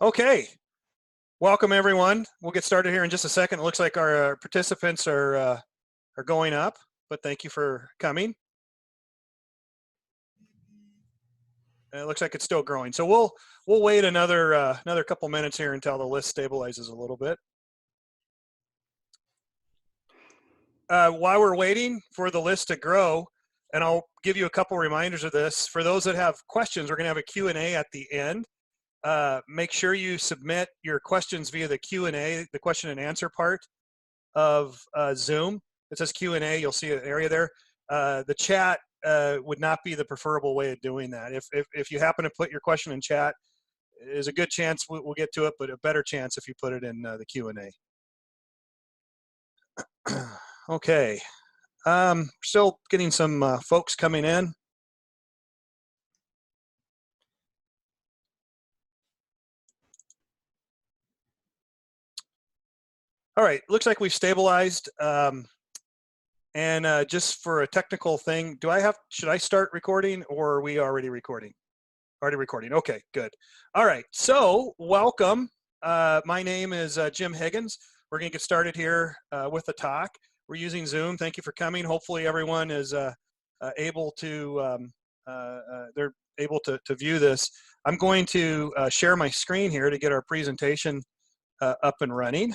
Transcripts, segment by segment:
Okay, welcome everyone. We'll get started here in just a second. It looks like our participants are going up, but thank you for coming. And it looks like it's still growing, so we'll wait another couple minutes here until the list stabilizes a little bit. While we're waiting for the list to grow, and I'll give you a couple reminders of this. For those that have questions, we're going to have a Q&A at the end. Make sure you submit your questions via the Q&A, the question and answer part of Zoom. It says Q&A, you'll see an area there. The chat would not be the preferable way of doing that. If you happen to put your question in chat, there's a good chance we'll get to it, but a better chance if you put it in the Q&A. Okay, still getting some folks coming in. All right, looks like we've stabilized. And just for a technical thing, should I start recording or are we already recording? Already recording, okay, good. All right, so welcome. My name is Jim Higgins. We're gonna get started here with the talk. We're using Zoom, thank you for coming. Hopefully everyone is able to, they're able to view this. I'm going to share my screen here to get our presentation up and running.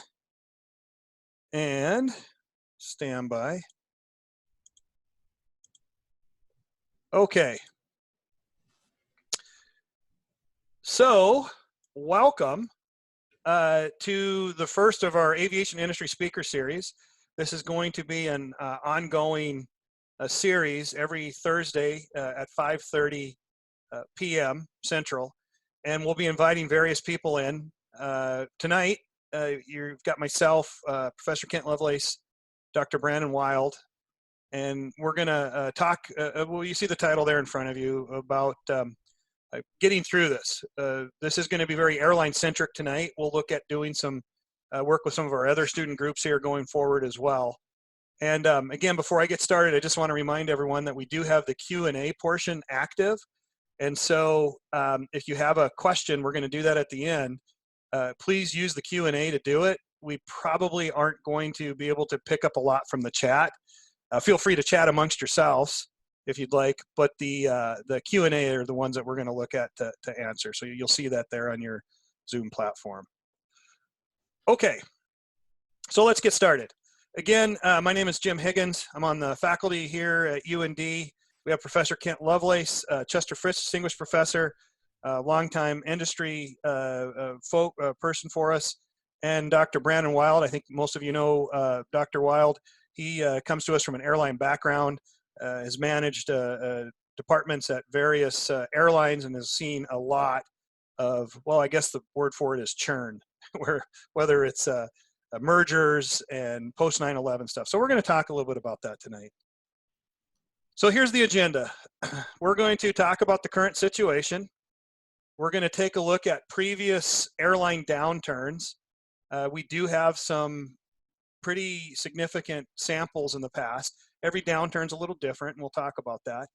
And stand by. Okay. So, welcome to the first of our aviation industry speaker series. This is going to be an ongoing series every Thursday at 5:30 p.m. Central, and we'll be inviting various people in. Tonight, you've got myself, Professor Kent Lovelace, Dr. Brandon Wild, and we're going to talk, well, you see the title there in front of you, about getting through this. This is going to be very airline-centric tonight. We'll look at doing some work with some of our other student groups here going forward as well. And again, before I get started, I just want to remind everyone that we do have the Q&A portion active. And so if you have a question, we're going to do that at the end. Please use the Q&A to do it. We probably aren't going to be able to pick up a lot from the chat. Feel free to chat amongst yourselves if you'd like, but the Q&A are the ones that we're going to look at to answer. So you'll see that there on your Zoom platform. Okay, so let's get started. Again, my name is Jim Higgins. I'm on the faculty here at UND. We have Professor Kent Lovelace, Chester Fritz, Distinguished Professor, longtime industry person for us, and Dr. Brandon Wild. I think most of you know Dr. Wild. He comes to us from an airline background, has managed departments at various airlines, and has seen a lot of, well, I guess the word for it is churn, whether it's mergers and post 9/11 stuff. So we're going to talk a little bit about that tonight. So here's the agenda. We're going to talk about the current situation. We're going to take a look at previous airline downturns. We do have some pretty significant samples in the past. Every downturn's a little different, and we'll talk about that.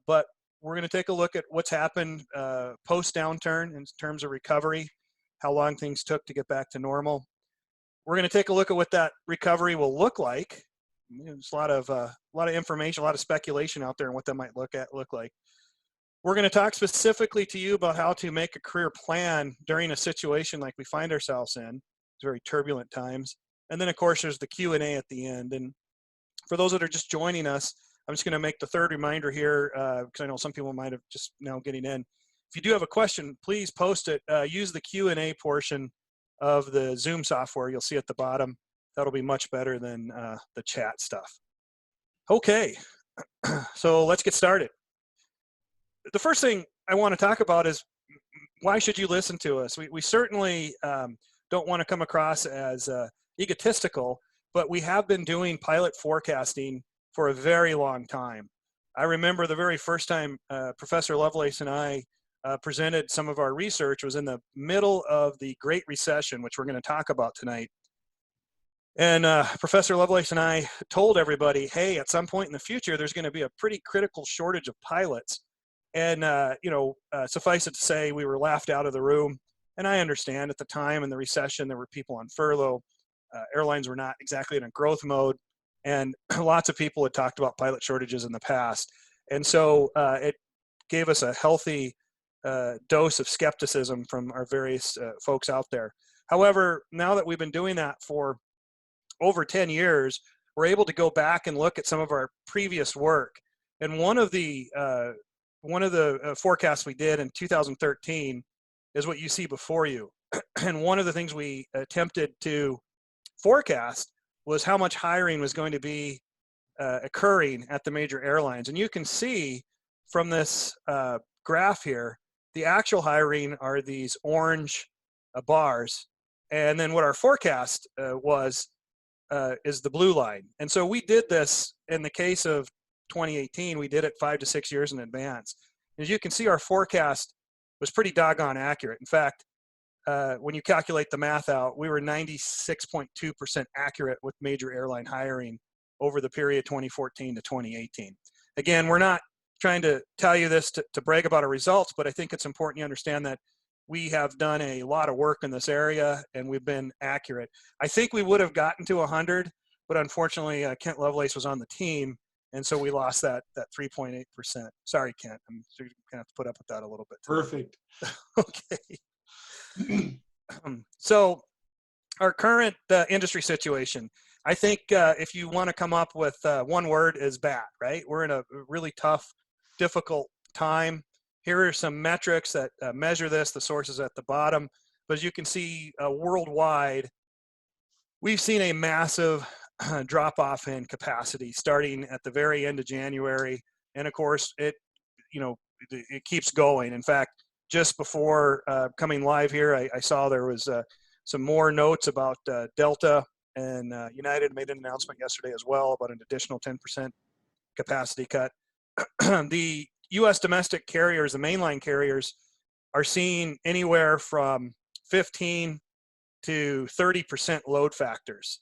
But we're going to take a look at what's happened post-downturn in terms of recovery, how long things took to get back to normal. We're going to take a look at what that recovery will look like. There's a lot of information, a lot of speculation out there on what that might look like. We're going to talk specifically to you about how to make a career plan during a situation like we find ourselves in. It's very turbulent times. And then, of course, there's the Q&A at the end. And for those that are just joining us, I'm just going to make the third reminder here, because I know some people might have just now getting in. If you do have a question, please post it. Use the Q&A portion of the Zoom software you'll see at the bottom. That'll be much better than the chat stuff. Okay, so let's get started. The first thing I want to talk about is, why should you listen to us? We certainly don't want to come across as egotistical, but we have been doing pilot forecasting for a very long time. I remember the very first time Professor Lovelace and I presented some of our research was in the middle of the Great Recession, which we're going to talk about tonight. And Professor Lovelace and I told everybody, hey, at some point in the future, there's going to be a pretty critical shortage of pilots. And, suffice it to say, we were laughed out of the room. And I understand at the time in the recession, there were people on furlough. Airlines were not exactly in a growth mode. And lots of people had talked about pilot shortages in the past. And so it gave us a healthy dose of skepticism from our various folks out there. However, now that we've been doing that for over 10 years, we're able to go back and look at some of our previous work. And one of the forecasts we did in 2013 is what you see before you. And one of the things we attempted to forecast was how much hiring was going to be occurring at the major airlines. And you can see from this graph here, the actual hiring are these orange bars. And then what our forecast was is the blue line. And so we did this in the case of 2018, we did it 5 to 6 years in advance. As you can see, our forecast was pretty doggone accurate. In fact, when you calculate the math out, we were 96.2% accurate with major airline hiring over the period 2014 to 2018. Again, we're not trying to tell you this to brag about our results, but I think it's important you understand that we have done a lot of work in this area and we've been accurate. I think we would have gotten to 100, but unfortunately, Kent Lovelace was on the team, and so we lost that 3.8%. Sorry, Kent. I'm sure you're gonna have to put up with that a little bit today. Perfect. Okay. So our current industry situation, I think if you want to come up with one word, is bad, right? We're in a really tough, difficult time. Here are some metrics that measure this. The source is at the bottom. But as you can see, worldwide, we've seen a massive drop-off in capacity starting at the very end of January. And of course, it keeps going. In fact, just before coming live here, I saw there was some more notes about Delta, and United made an announcement yesterday as well about an additional 10% capacity cut. The U.S. domestic carriers, the mainline carriers, are seeing anywhere from 15 to 30% load factors.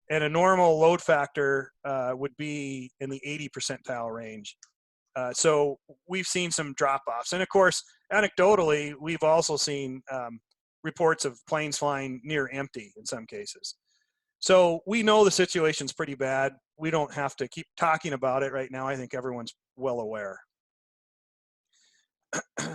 And a normal load factor would be in the 80 percentile range. So we've seen some drop-offs. And of course, anecdotally, we've also seen reports of planes flying near empty in some cases. So we know the situation's pretty bad. We don't have to keep talking about it right now. I think everyone's well aware.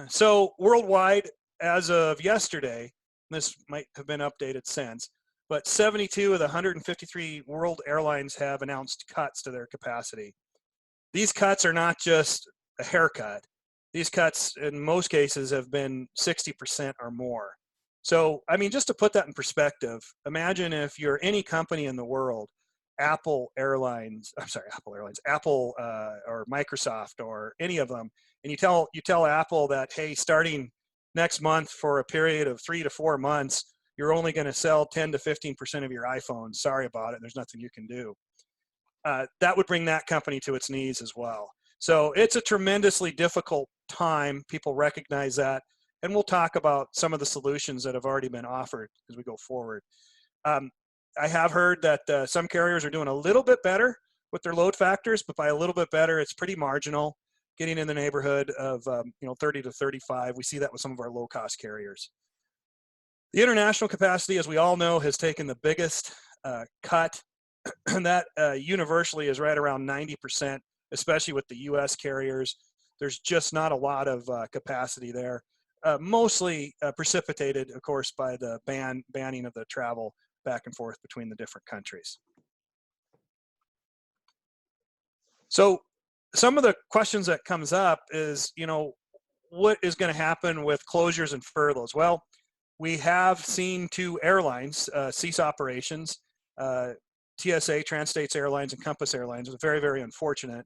So worldwide, as of yesterday, this might have been updated since, but 72 of the 153 world airlines have announced cuts to their capacity. These cuts are not just a haircut. These cuts, in most cases, have been 60% or more. So, I mean, just to put that in perspective, imagine if you're any company in the world, Apple or Microsoft or any of them, and you tell Apple that, hey, starting next month for a period of 3 to 4 months, you're only going to sell 10 to 15% of your iPhones. Sorry about it. There's nothing you can do. That would bring that company to its knees as well. So it's a tremendously difficult time. People recognize that. And we'll talk about some of the solutions that have already been offered as we go forward. I have heard that some carriers are doing a little bit better with their load factors, but by a little bit better, it's pretty marginal, getting in the neighborhood of 30 to 35. We see that with some of our low-cost carriers. The international capacity, as we all know, has taken the biggest cut, and that universally is right around 90%, especially with the U.S. carriers. There's just not a lot of capacity there, mostly precipitated, of course, by the banning of the travel back and forth between the different countries. So some of the questions that comes up is, what is going to happen with closures and furloughs? Well, we have seen 2 airlines cease operations, TSA, Trans-States Airlines, and Compass Airlines. It was very, very unfortunate.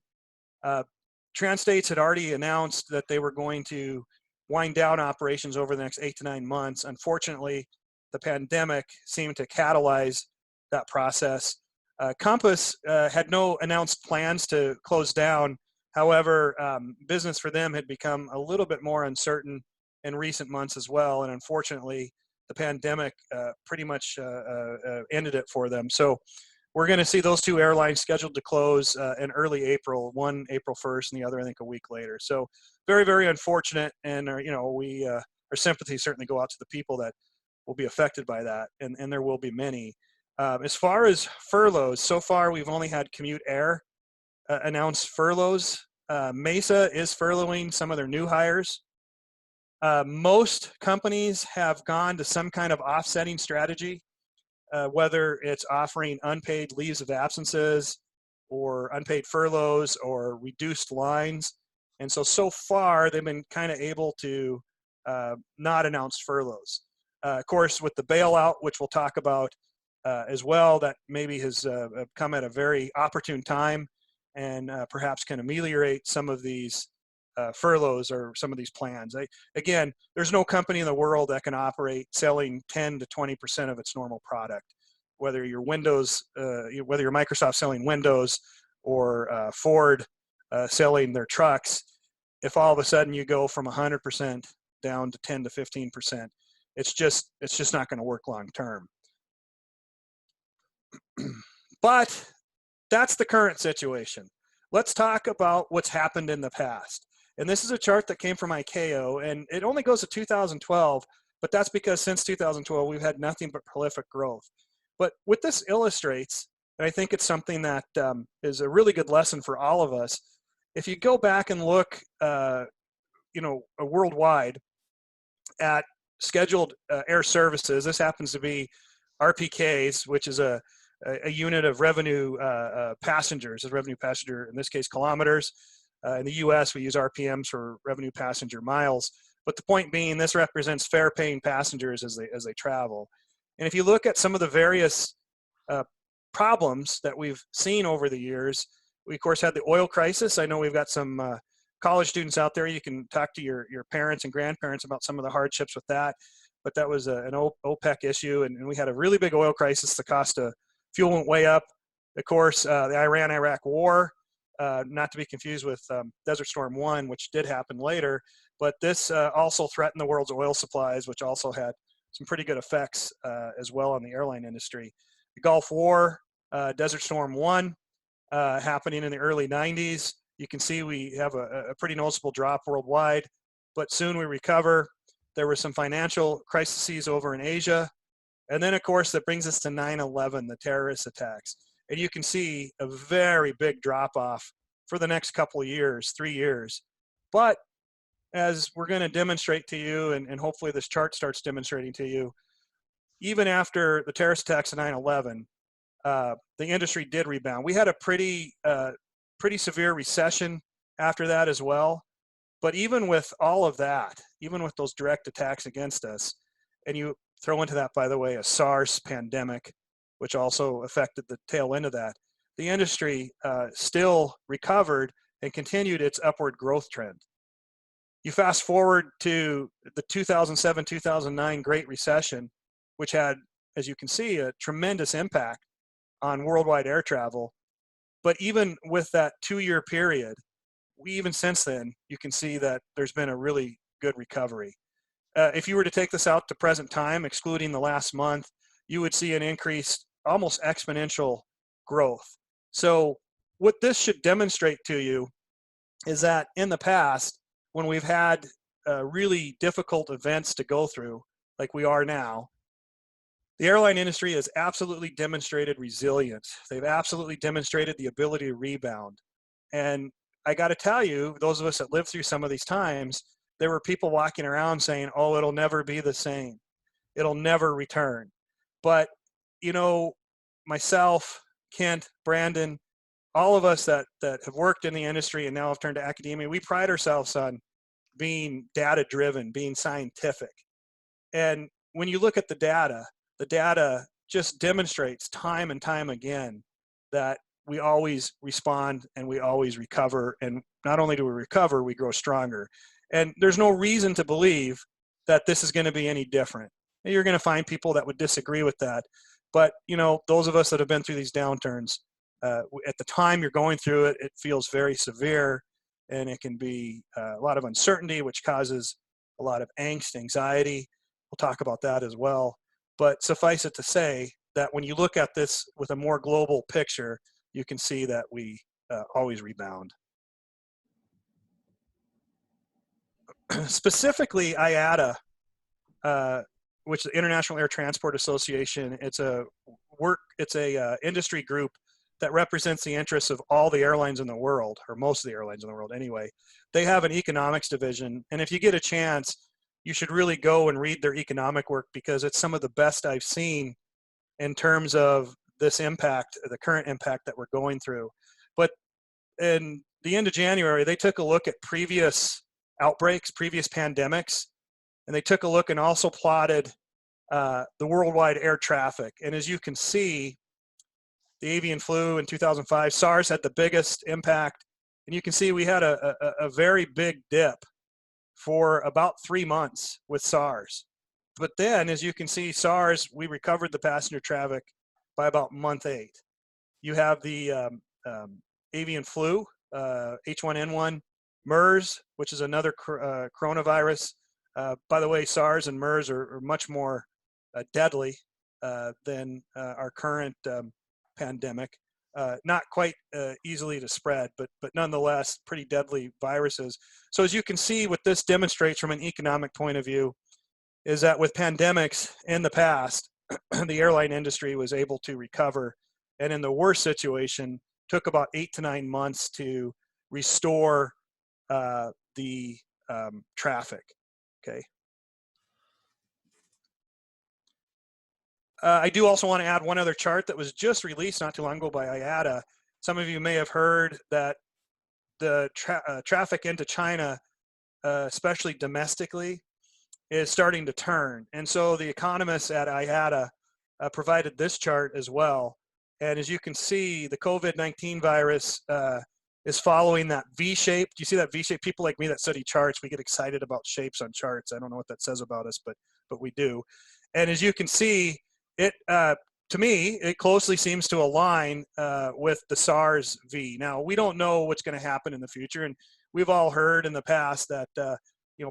Trans-States had already announced that they were going to wind down operations over the next 8 to 9 months. Unfortunately, the pandemic seemed to catalyze that process. Compass had no announced plans to close down. However, business for them had become a little bit more uncertain in recent months as well. And unfortunately, the pandemic pretty much ended it for them. So we're going to see those 2 airlines scheduled to close in early April, one April 1st and the other, I think, a week later. So very, very unfortunate. And, we our sympathies certainly go out to the people that will be affected by that, and there will be many. As far as furloughs, so far we've only had Commute Air announce furloughs. Mesa is furloughing some of their new hires. Most companies have gone to some kind of offsetting strategy, whether it's offering unpaid leaves of absences or unpaid furloughs or reduced lines. And so far, they've been kind of able to not announce furloughs. Of course, with the bailout, which we'll talk about as well, that maybe has come at a very opportune time and perhaps can ameliorate some of these furloughs or some of these plans. Again, there's no company in the world that can operate selling 10 to 20% of its normal product. Whether you're Windows, whether you're Microsoft selling Windows or Ford selling their trucks, if all of a sudden you go from 100% down to 10 to 15%, it's just not going to work long term. But that's the current situation. Let's talk about what's happened in the past. And this is a chart that came from ICAO, and it only goes to 2012, but that's because since 2012, we've had nothing but prolific growth. But what this illustrates, and I think it's something that is a really good lesson for all of us, if you go back and look, worldwide at scheduled air services, this happens to be RPKs, which is a unit of revenue passengers, a revenue passenger, in this case, kilometers. In the US, we use RPMs for revenue passenger miles. But the point being, this represents fare paying passengers as they travel. And if you look at some of the various problems that we've seen over the years, we of course had the oil crisis. I know we've got some college students out there. You can talk to your parents and grandparents about some of the hardships with that. But that was an OPEC issue, and we had a really big oil crisis. The cost of fuel went way up. Of course, the Iran-Iraq war, not to be confused with Desert Storm 1, which did happen later, but this also threatened the world's oil supplies, which also had some pretty good effects as well on the airline industry. The Gulf War, Desert Storm 1, happening in the early 90s. You can see we have a pretty noticeable drop worldwide, but soon we recover. There were some financial crises over in Asia. And then, of course, that brings us to 9/11, the terrorist attacks. And you can see a very big drop-off for the next couple of years, 3 years. But as we're going to demonstrate to you, and hopefully this chart starts demonstrating to you, even after the terrorist attacks of 9/11, the industry did rebound. We had a pretty severe recession after that as well. But even with all of that, even with those direct attacks against us, and you throw into that, by the way, a SARS pandemic, which also affected the tail end of that, the industry still recovered and continued its upward growth trend. You fast forward to the 2007-2009 Great Recession, which had, as you can see, a tremendous impact on worldwide air travel. But even with that 2-year period, even since then, you can see that there's been a really good recovery. If you were to take this out to present time, excluding the last month, you would see an increased, almost exponential growth. So what this should demonstrate to you is that in the past, when we've had really difficult events to go through, like we are now, the airline industry has absolutely demonstrated resilience. They've absolutely demonstrated the ability to rebound. And I got to tell you, those of us that lived through some of these times, there were people walking around saying, oh, it'll never be the same. It'll never return. But, you know, myself, Kent, Brandon, all of us that have worked in the industry and now have turned to academia, we pride ourselves on being data-driven, being scientific. And when you look at the data just demonstrates time and time again that we always respond and we always recover. And not only do we recover, we grow stronger. And there's no reason to believe that this is going to be any different. And you're going to find people that would disagree with that. But, you know, those of us that have been through these downturns, at the time you're going through it, it feels very severe, and it can be a lot of uncertainty, which causes a lot of angst, anxiety. We'll talk about that as well. But suffice it to say that when you look at this with a more global picture, you can see that we always rebound. Specifically, IATA which is the International Air Transport Association. It's a industry group that represents the interests of all the airlines in the world, or most of the airlines in the world anyway. They have an economics division, and if you get a chance, you should really go and read their economic work, because it's some of the best I've seen in terms of this impact, the current impact that we're going through. But in the end of January, they took a look at previous outbreaks, previous pandemics, and they took a look and also plotted the worldwide air traffic. And as you can see, the avian flu in 2005, SARS had the biggest impact. And you can see we had a very big dip for about 3 months with SARS. But then, as you can see, SARS, we recovered the passenger traffic by about month 8. You have the avian flu, H1N1, MERS, which is another coronavirus. By the way, SARS and MERS are much more deadly than our current pandemic. Not quite easily to spread, but nonetheless pretty deadly viruses. So as you can see, what this demonstrates from an economic point of view is that with pandemics in the past, the airline industry was able to recover, and in the worst situation, took about 8 to 9 months to restore the traffic. Okay. I do also want to add one other chart that was just released not too long ago by IATA. Some of you may have heard that the traffic into China, especially domestically, is starting to turn. And so the economists at IATA provided this chart as well. And as you can see, the COVID-19 virus is following that V shape. Do you see that V shape? People like me that study charts, we get excited about shapes on charts. I don't know what that says about us, but we do. And as you can see, it to me, it closely seems to align with the SARS V. Now, we don't know what's going to happen in the future, and we've all heard in the past that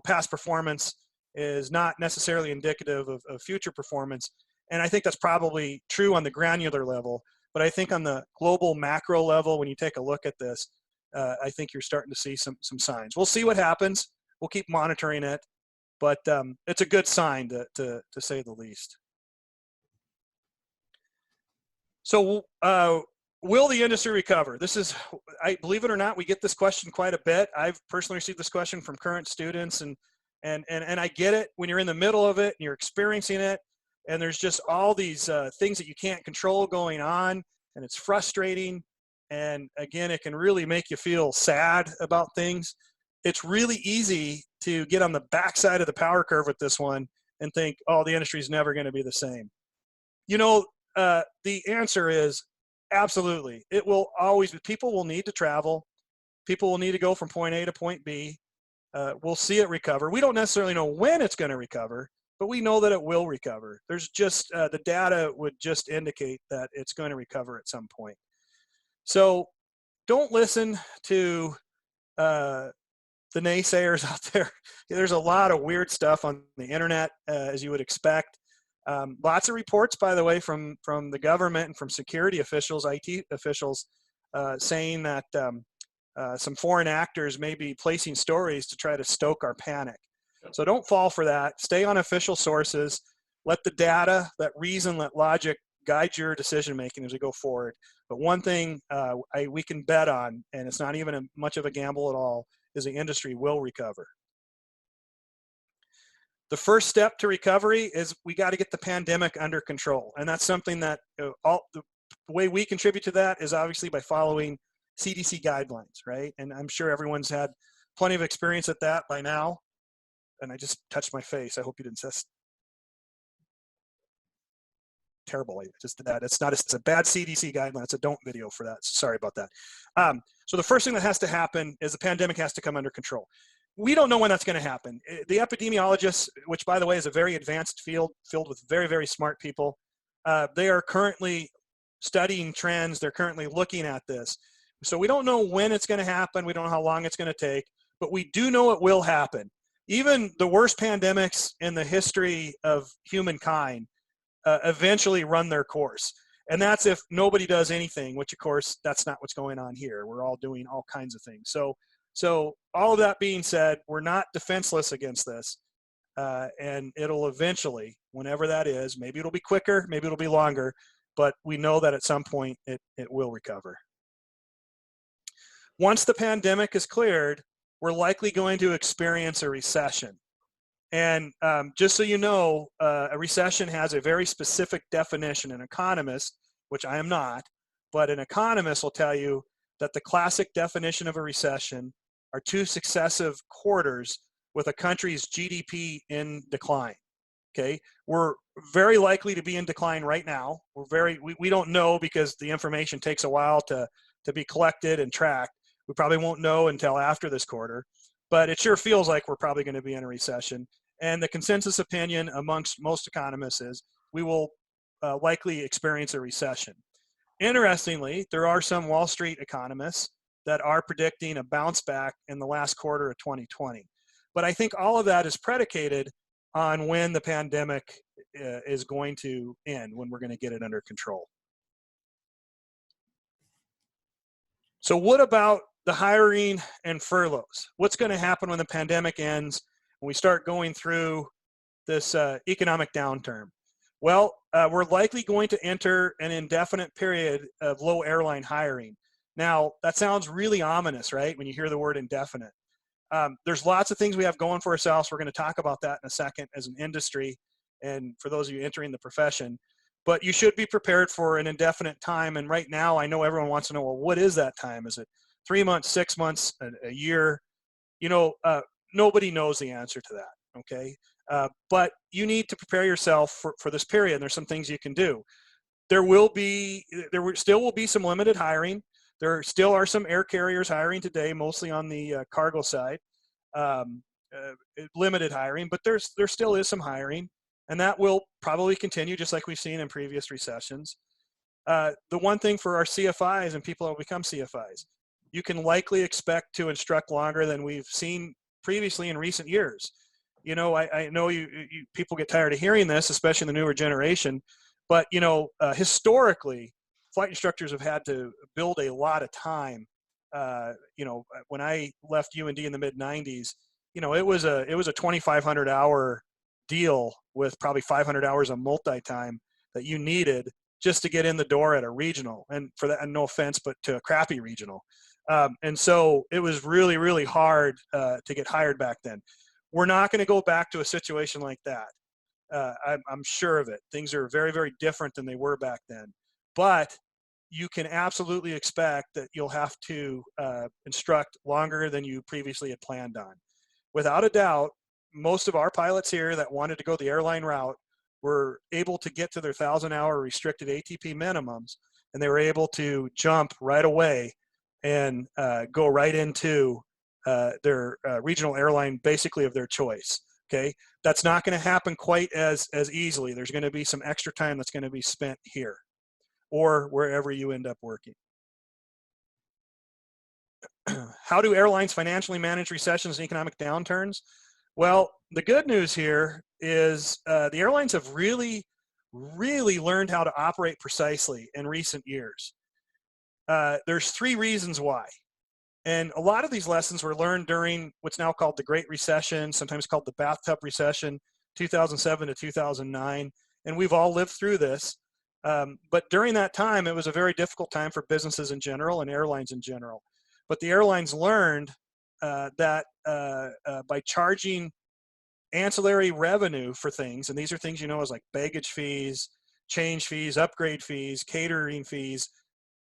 past performance is not necessarily indicative of future performance, and I think that's probably true on the granular level. But I think on the global macro level, when you take a look at this, I think you're starting to see some signs. We'll see what happens. We'll keep monitoring it, but it's a good sign to say the least. So will the industry recover? This is, I believe it or not, we get this question quite a bit. I've personally received this question from current students, and I get it when you're in the middle of it and you're experiencing it, and there's just all these things that you can't control going on, and it's frustrating. And again, it can really make you feel sad about things. It's really easy to get on the backside of the power curve with this one and think, oh, the industry is never going to be the same. The answer is absolutely. It will always be. People will need to travel. People will need to go from point A to point B. We'll see it recover. We don't necessarily know when it's going to recover, but we know that it will recover. There's just the data would just indicate that it's going to recover at some point. So don't listen to the naysayers out there. There's a lot of weird stuff on the internet, as you would expect. Lots of reports, by the way, from the government and from security officials, IT officials, saying that some foreign actors may be placing stories to try to stoke our panic. So don't fall for that. Stay on official sources. Let the data, that reason, let logic guide your decision making as we go forward. But one thing we can bet on, and it's not even much of a gamble at all, is the industry will recover. The first step to recovery is we got to get the pandemic under control. And that's something that the way we contribute to that is obviously by following CDC guidelines, right? And I'm sure everyone's had plenty of experience at that by now. And I just touched my face. I hope you didn't say terrible. I just did that. It's a bad CDC guideline. It's a don't video for that. Sorry about that. So the first thing that has to happen is the pandemic has to come under control. We don't know when that's going to happen. The epidemiologists, which by the way is a very advanced field filled with very, very smart people, they are currently studying trends. They're currently looking at this. So we don't know when it's going to happen. We don't know how long it's going to take, but we do know it will happen. Even the worst pandemics in the history of humankind eventually run their course. And that's if nobody does anything, which of course, that's not what's going on here. We're all doing all kinds of things. So all of that being said, we're not defenseless against this. and it'll eventually, whenever that is, maybe it'll be quicker, maybe it'll be longer, but we know that at some point it will recover. Once the pandemic is cleared, we're likely going to experience a recession. And just so you know, a recession has a very specific definition. An economist, which I am not, but an economist will tell you that the classic definition of a recession are 2 successive quarters with a country's GDP in decline. Okay, we're very likely to be in decline right now. We don't know because the information takes a while to be collected and tracked. We probably won't know until after this quarter, but it sure feels like we're probably going to be in a recession. And the consensus opinion amongst most economists is we will likely experience a recession. Interestingly, there are some Wall Street economists that are predicting a bounce back in the last quarter of 2020. But I think all of that is predicated on when the pandemic is going to end, when we're going to get it under control. So what about the hiring and furloughs? What's going to happen when the pandemic ends, when we start going through this economic downturn? Well, we're likely going to enter an indefinite period of low airline hiring. Now, that sounds really ominous, right, when you hear the word indefinite. There's lots of things we have going for ourselves. We're going to talk about that in a second as an industry and for those of you entering the profession. But you should be prepared for an indefinite time. And right now, I know everyone wants to know, well, what is that time? Is it 3 months, 6 months, a year? You know, nobody knows the answer to that, okay? But you need to prepare yourself for this period. And there's some things you can do. There still will be some limited hiring. There still are some air carriers hiring today, mostly on the cargo side, limited hiring, but there still is some hiring, and that will probably continue just like we've seen in previous recessions. The one thing for our CFIs and people that will become CFIs, you can likely expect to instruct longer than we've seen previously in recent years. You know, I know people get tired of hearing this, especially the newer generation, but you know, historically, flight instructors have had to build a lot of time. You know, when I left UND in the mid '90s, you know, it was a 2,500 hour deal with probably 500 hours of multi-time that you needed just to get in the door at a regional, and for that, and no offense, but to a crappy regional. And so it was really, really hard to get hired back then. We're not going to go back to a situation like that. I'm sure of it. Things are very, very different than they were back then. But you can absolutely expect that you'll have to instruct longer than you previously had planned on. Without a doubt, most of our pilots here that wanted to go the airline route were able to get to their 1,000-hour restricted ATP minimums, and they were able to jump right away and go right into their regional airline, basically of their choice. Okay, that's not going to happen quite as easily. There's going to be some extra time that's going to be spent here or wherever you end up working. How do airlines financially manage recessions and economic downturns? Well, the good news here is the airlines have really, really learned how to operate precisely in recent years. There's 3 reasons why. And a lot of these lessons were learned during what's now called the Great Recession, sometimes called the Bathtub Recession, 2007 to 2009. And we've all lived through this. But during that time, it was a very difficult time for businesses in general and airlines in general. But the airlines learned that by charging ancillary revenue for things, and these are things you know as like baggage fees, change fees, upgrade fees, catering fees,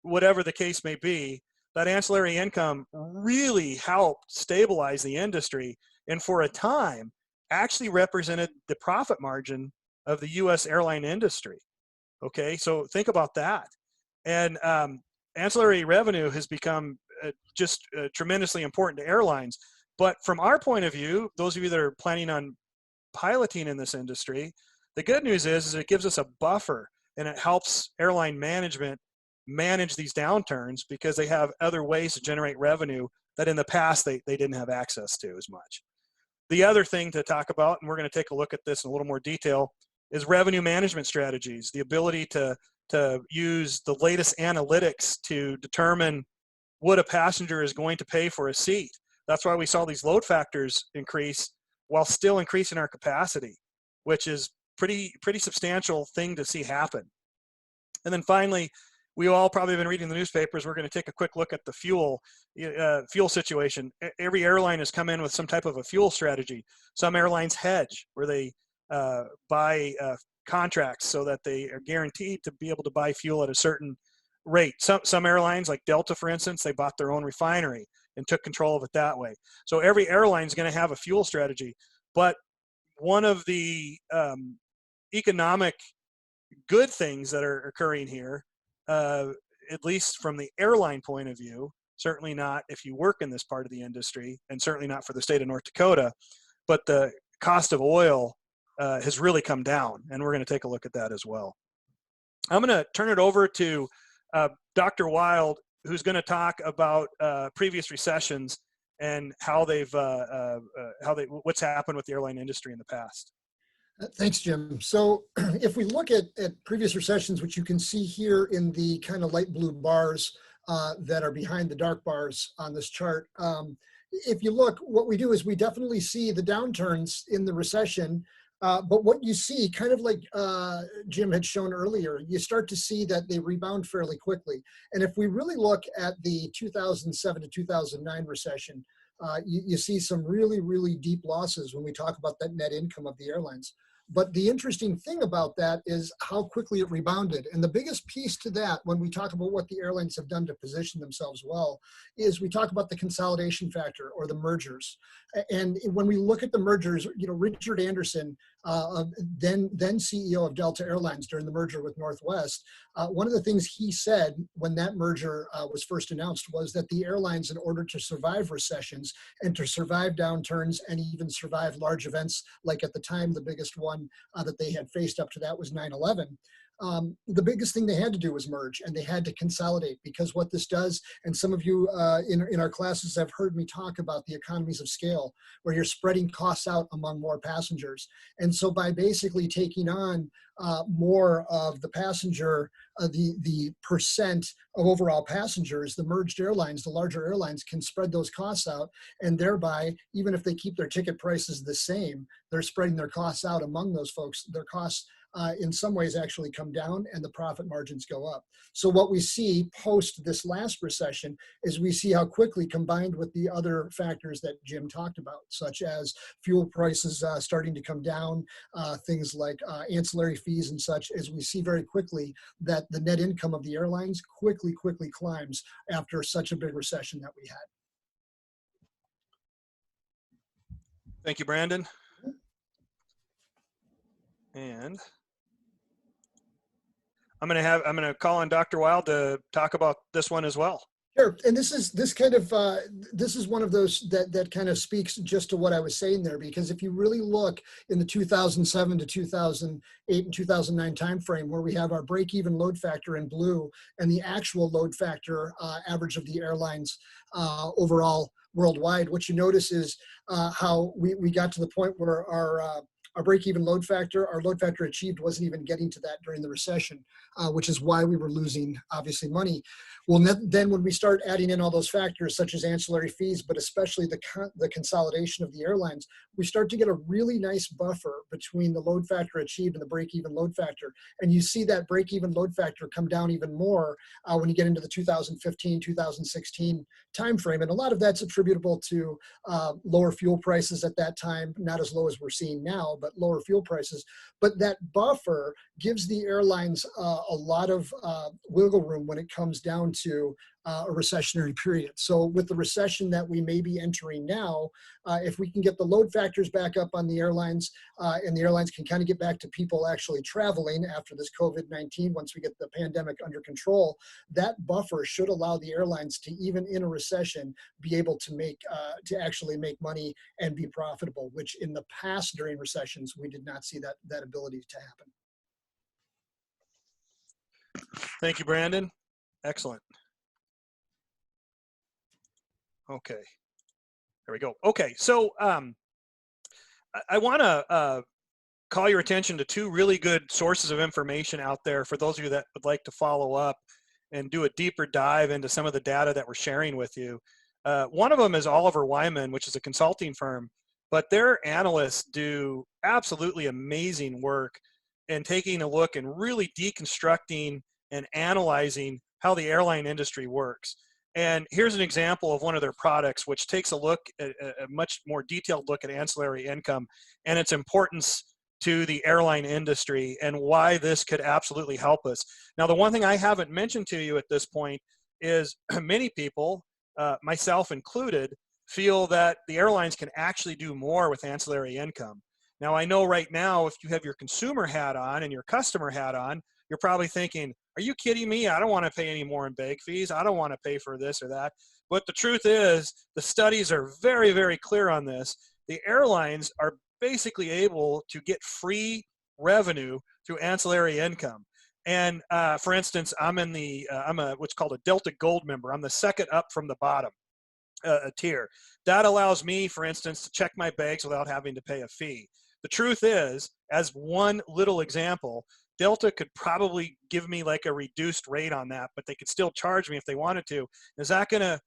whatever the case may be, that ancillary income really helped stabilize the industry, and for a time actually represented the profit margin of the U.S. airline industry. Okay, so think about that. And ancillary revenue has become just tremendously important to airlines. But from our point of view, those of you that are planning on piloting in this industry, the good news is it gives us a buffer, and it helps airline management manage these downturns because they have other ways to generate revenue that in the past they didn't have access to as much. The other thing to talk about, and we're going to take a look at this in a little more detail, is revenue management strategies, the ability to use the latest analytics to determine what a passenger is going to pay for a seat. That's why we saw these load factors increase while still increasing our capacity, which is pretty substantial thing to see happen. And then finally, we all probably been reading the newspapers. We're going to take a quick look at the fuel situation. Every airline has come in with some type of a fuel strategy. Some airlines hedge, where they buy contracts so that they are guaranteed to be able to buy fuel at a certain rate. Some airlines, like Delta, for instance, they bought their own refinery and took control of it that way. So every airline is going to have a fuel strategy. But one of the economic good things that are occurring here, at least from the airline point of view, certainly not if you work in this part of the industry, and certainly not for the state of North Dakota, but the cost of oil has really come down, and we're going to take a look at that as well. I'm going to turn it over to Dr. Wild, who's going to talk about previous recessions and how what's happened with the airline industry in the past. Thanks, Jim. So if we look at previous recessions, which you can see here in the kind of light blue bars that are behind the dark bars on this chart, if you look, what we do is we definitely see the downturns in the recession. But what you see, kind of like Jim had shown earlier, you start to see that they rebound fairly quickly. And if we really look at the 2007 to 2009 recession, you see some really, really deep losses when we talk about that net income of the airlines. But the interesting thing about that is how quickly it rebounded. And the biggest piece to that, when we talk about what the airlines have done to position themselves well, is we talk about the consolidation factor, or the mergers. And when we look at the mergers, Richard Anderson, then CEO of Delta Airlines during the merger with Northwest, one of the things he said when that merger was first announced was that the airlines, in order to survive recessions and to survive downturns and even survive large events, like at the time the biggest one that they had faced up to that was 9/11, the biggest thing they had to do was merge, and they had to consolidate, because what this does, and some of you in our classes have heard me talk about the economies of scale, where you're spreading costs out among more passengers. And so by basically taking on more of the passenger, the percent of overall passengers, the merged airlines, the larger airlines, can spread those costs out, and thereby, even if they keep their ticket prices the same, they're spreading their costs out among those folks. Their costs in some ways actually come down, and the profit margins go up. So what we see post this last recession is we see how quickly, combined with the other factors that Jim talked about, such as fuel prices starting to come down, things like ancillary fees and such, as we see very quickly that the net income of the airlines quickly climbs after such a big recession that we had. Thank you, Brandon. And I'm going to call on Dr. Wild to talk about this one as well. Sure, and this is one of those that kind of speaks just to what I was saying there, because if you really look in the 2007 to 2008 and 2009 timeframe, where we have our break-even load factor in blue and the actual load factor average of the airlines overall worldwide, what you notice is how we got to the point where our break-even load factor, our load factor achieved, wasn't even getting to that during the recession, which is why we were losing, obviously, money. Well, then when we start adding in all those factors, such as ancillary fees, but especially the consolidation of the airlines, we start to get a really nice buffer between the load factor achieved and the break-even load factor. And you see that break-even load factor come down even more when you get into the 2015, 2016 timeframe. And a lot of that's attributable to lower fuel prices at that time, not as low as we're seeing now, but lower fuel prices. But that buffer gives the airlines a lot of wiggle room when it comes down to a recessionary period. So with the recession that we may be entering now, if we can get the load factors back up on the airlines, and the airlines can kind of get back to people actually traveling after this COVID-19, once we get the pandemic under control, that buffer should allow the airlines to, even in a recession, be able to actually make money and be profitable, which in the past during recessions, we did not see that ability to happen. Thank you, Brandon. Excellent. Okay, there we go. Okay, so I want to call your attention to two really good sources of information out there for those of you that would like to follow up and do a deeper dive into some of the data that we're sharing with you. One of them is Oliver Wyman, which is a consulting firm, but their analysts do absolutely amazing work in taking a look and really deconstructing and analyzing how the airline industry works. And here's an example of one of their products, which takes a look at a much more detailed look at ancillary income and its importance to the airline industry and why this could absolutely help us. Now, the one thing I haven't mentioned to you at this point is many people, myself included, feel that the airlines can actually do more with ancillary income. Now, I know right now, if you have your consumer hat on and your customer hat on, you're probably thinking, are you kidding me? I don't want to pay any more in bag fees. I don't want to pay for this or that. But the truth is, the studies are very, very clear on this. The airlines are basically able to get free revenue through ancillary income. And for instance, I'm what's called a Delta Gold member. I'm the second up from the bottom tier. That allows me, for instance, to check my bags without having to pay a fee. The truth is, as one little example, Delta could probably give me like a reduced rate on that, but they could still charge me if they wanted to. Is that going to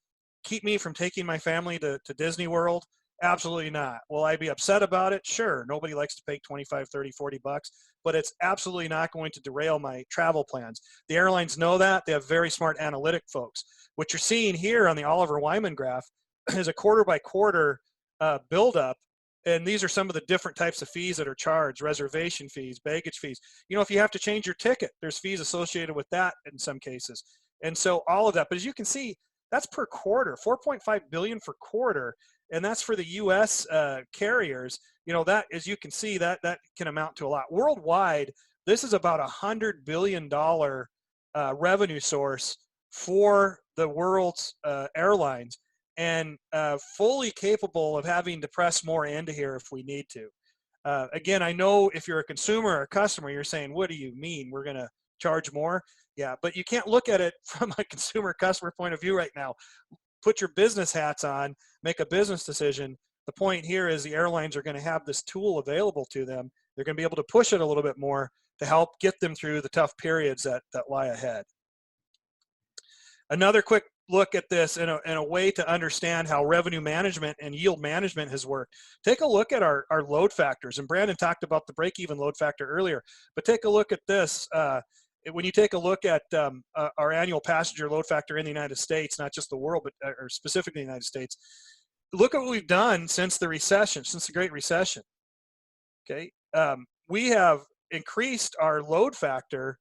keep me from taking my family to Disney World? Absolutely not. Will I be upset about it? Sure. Nobody likes to pay 25, 30, 40 bucks, but it's absolutely not going to derail my travel plans. The airlines know that. They have very smart analytic folks. What you're seeing here on the Oliver Wyman graph is a quarter by quarter buildup. And these are some of the different types of fees that are charged: reservation fees, baggage fees. You know, if you have to change your ticket, there's fees associated with that in some cases. And so all of that, but as you can see, that's per quarter, 4.5 billion per quarter. And that's for the US carriers. You know, that, as you can see, that can amount to a lot. Worldwide, this is about $100 billion revenue source for the world's airlines, and fully capable of having to press more into here if we need to. Again, I know if you're a consumer or a customer, you're saying, what do you mean we're going to charge more? Yeah, but you can't look at it from a consumer customer point of view right now. Put your business hats on, make a business decision. The point here is the airlines are going to have this tool available to them. They're going to be able to push it a little bit more to help get them through the tough periods that lie ahead. Another quick look at this in a way to understand how revenue management and yield management has worked. Take a look at our load factors. And Brandon talked about the break-even load factor earlier, but take a look at this. When you take a look at our annual passenger load factor in the United States, not just the world, but or specifically the United States, look at what we've done since the recession, since the Great Recession. Okay, we have increased our load factor,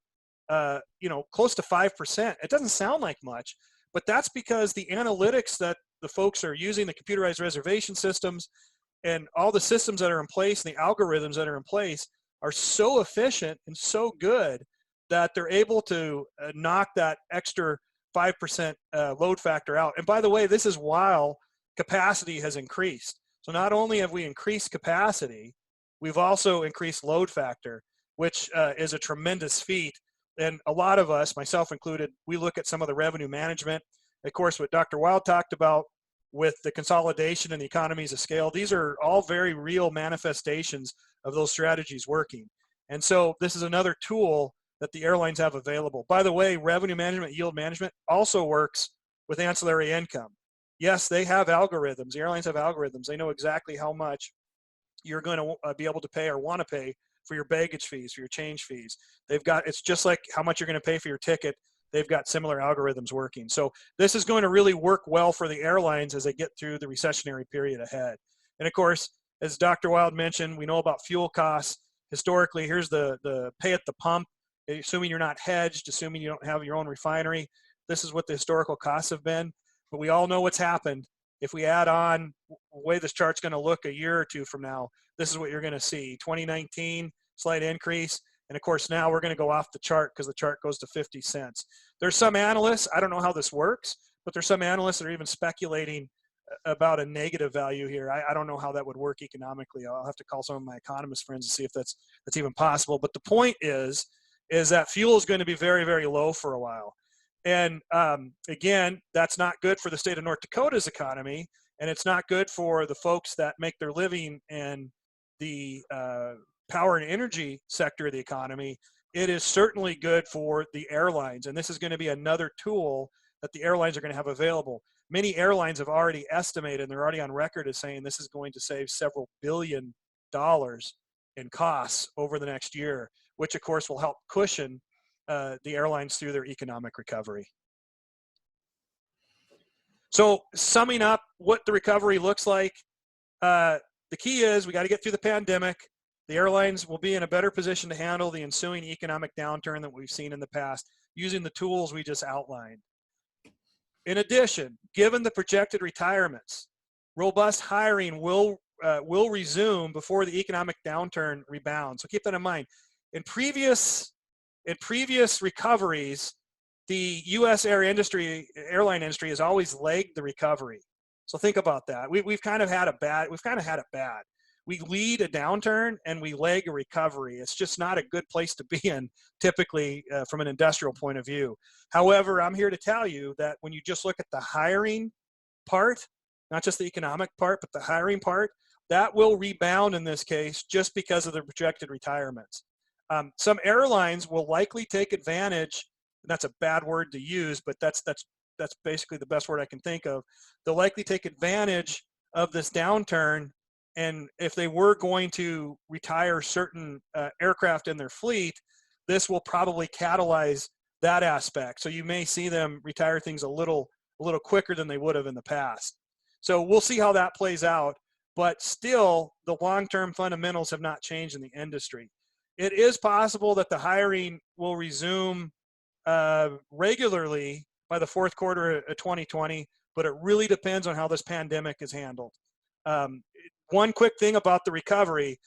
you know, close to 5%. It doesn't sound like much, but that's because the analytics that the folks are using, the computerized reservation systems, and all the systems that are in place, and the algorithms that are in place, are so efficient and so good that they're able to knock that extra 5% load factor out. And by the way, this is while capacity has increased. So not only have we increased capacity, we've also increased load factor, which is a tremendous feat. And a lot of us, myself included, we look at some of the revenue management. Of course, what Dr. Wild talked about with the consolidation and the economies of scale, these are all very real manifestations of those strategies working. And so this is another tool that the airlines have available. By the way, revenue management, yield management also works with ancillary income. Yes, they have algorithms. The airlines have algorithms. They know exactly how much you're going to be able to pay or want to pay for your baggage fees, for your change fees. They've got, it's just like how much you're going to pay for your ticket. They've got similar algorithms working. So this is going to really work well for the airlines as they get through the recessionary period ahead. And of course, as Dr. Wild mentioned, we know about fuel costs. Historically, here's the pay at the pump. Assuming you're not hedged, assuming you don't have your own refinery, this is what the historical costs have been. But we all know what's happened. If we add on the way this chart's going to look a year or two from now, this is what you're going to see. 2019, slight increase. And of course, now we're going to go off the chart because the chart goes to 50 cents. There's some analysts, I don't know how this works, but there's some analysts that are even speculating about a negative value here. I don't know how that would work economically. I'll have to call some of my economist friends to see if that's even possible. But the point is that fuel is going to be very, very low for a while. And again, that's not good for the state of North Dakota's economy, and it's not good for the folks that make their living in the power and energy sector of the economy. It is certainly good for the airlines, and this is going to be another tool that the airlines are going to have available. many airlines have already estimated, and they're already on record as saying this is going to save several $billions in costs over the next year, which of course will help cushion the airlines through their economic recovery. So summing up what the recovery looks like, the key is we got to get through the pandemic. The airlines will be in a better position to handle the ensuing economic downturn that we've seen in the past using the tools we just outlined. In addition, given the projected retirements, robust hiring will resume before the economic downturn rebounds. So keep that in mind. In previous recoveries, the U.S. airline industry has always lagged the recovery. So think about that. We've kind of had it bad. We lead a downturn and we lag a recovery. It's just not a good place to be in, typically from an industrial point of view. However, I'm here to tell you that when you just look at the hiring part, not just the economic part, but the hiring part, that will rebound in this case just because of the projected retirements. Some airlines will likely take advantage. That's a bad word to use, but that's basically the best word I can think of. They'll likely take advantage of this downturn, and if they were going to retire certain aircraft in their fleet, this will probably catalyze that aspect. So you may see them retire things a little quicker than they would have in the past. So we'll see how that plays out, but still the long-term fundamentals have not changed in the industry. It is possible that the hiring will resume regularly by the fourth quarter of 2020, but it really depends on how this pandemic is handled. One quick thing about the recovery,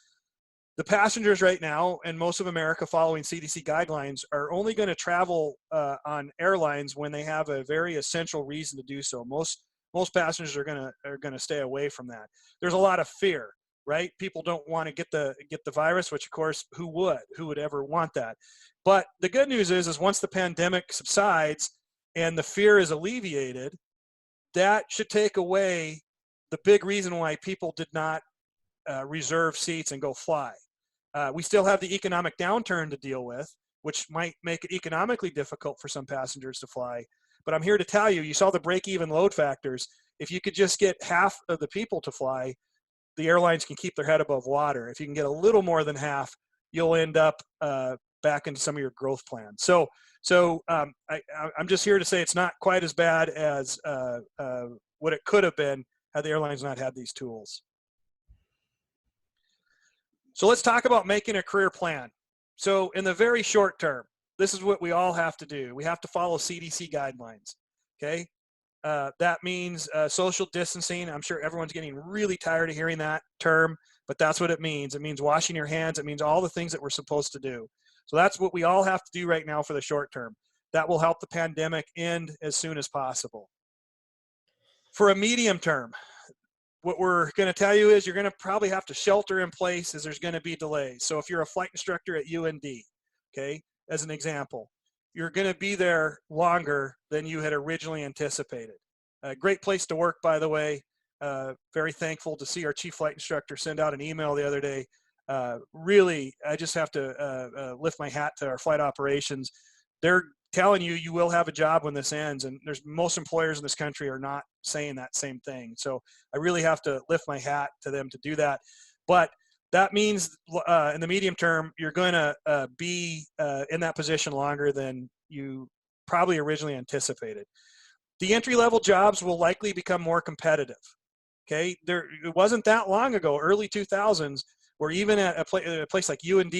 the passengers right now and most of America following CDC guidelines are only going to travel on airlines when they have a very essential reason to do so. Most passengers are going to stay away from that. There's a lot of fear, right? People don't want to get the virus, which of course, who would ever want that? But the good news is once the pandemic subsides and the fear is alleviated, that should take away the big reason why people did not reserve seats and go fly. We still have the economic downturn to deal with, which might make it economically difficult for some passengers to fly. But I'm here to tell you, you saw the break-even load factors. If you could just get half of the people to fly, the airlines can keep their head above water. If you can get a little more than half, you'll end up back into some of your growth plans. So I'm just here to say it's not quite as bad as what it could have been had the airlines not had these tools. So let's talk about making a career plan. So in the very short term, this is what we all have to do. We have to follow CDC guidelines, okay? That means social distancing. I'm sure everyone's getting really tired of hearing that term, but that's what it means. It means washing your hands. It means all the things that we're supposed to do. So that's what we all have to do right now for the short term. That will help the pandemic end as soon as possible. For a medium term, what we're going to tell you is you're going to probably have to shelter in place as there's going to be delays. So if you're a flight instructor at UND, okay, as an example, you're going to be there longer than you had originally anticipated. A great place to work, by the way. Very thankful to see our chief flight instructor send out an email the other day. Really, I just have to lift my hat to our flight operations. They're telling you you will have a job when this ends, and most employers in this country are not saying that same thing. So I really have to lift my hat to them to do that. But that means in the medium term, you're going to be in that position longer than you probably originally anticipated. The entry-level jobs will likely become more competitive. Okay, it wasn't that long ago, early 2000s, where even at a place like UND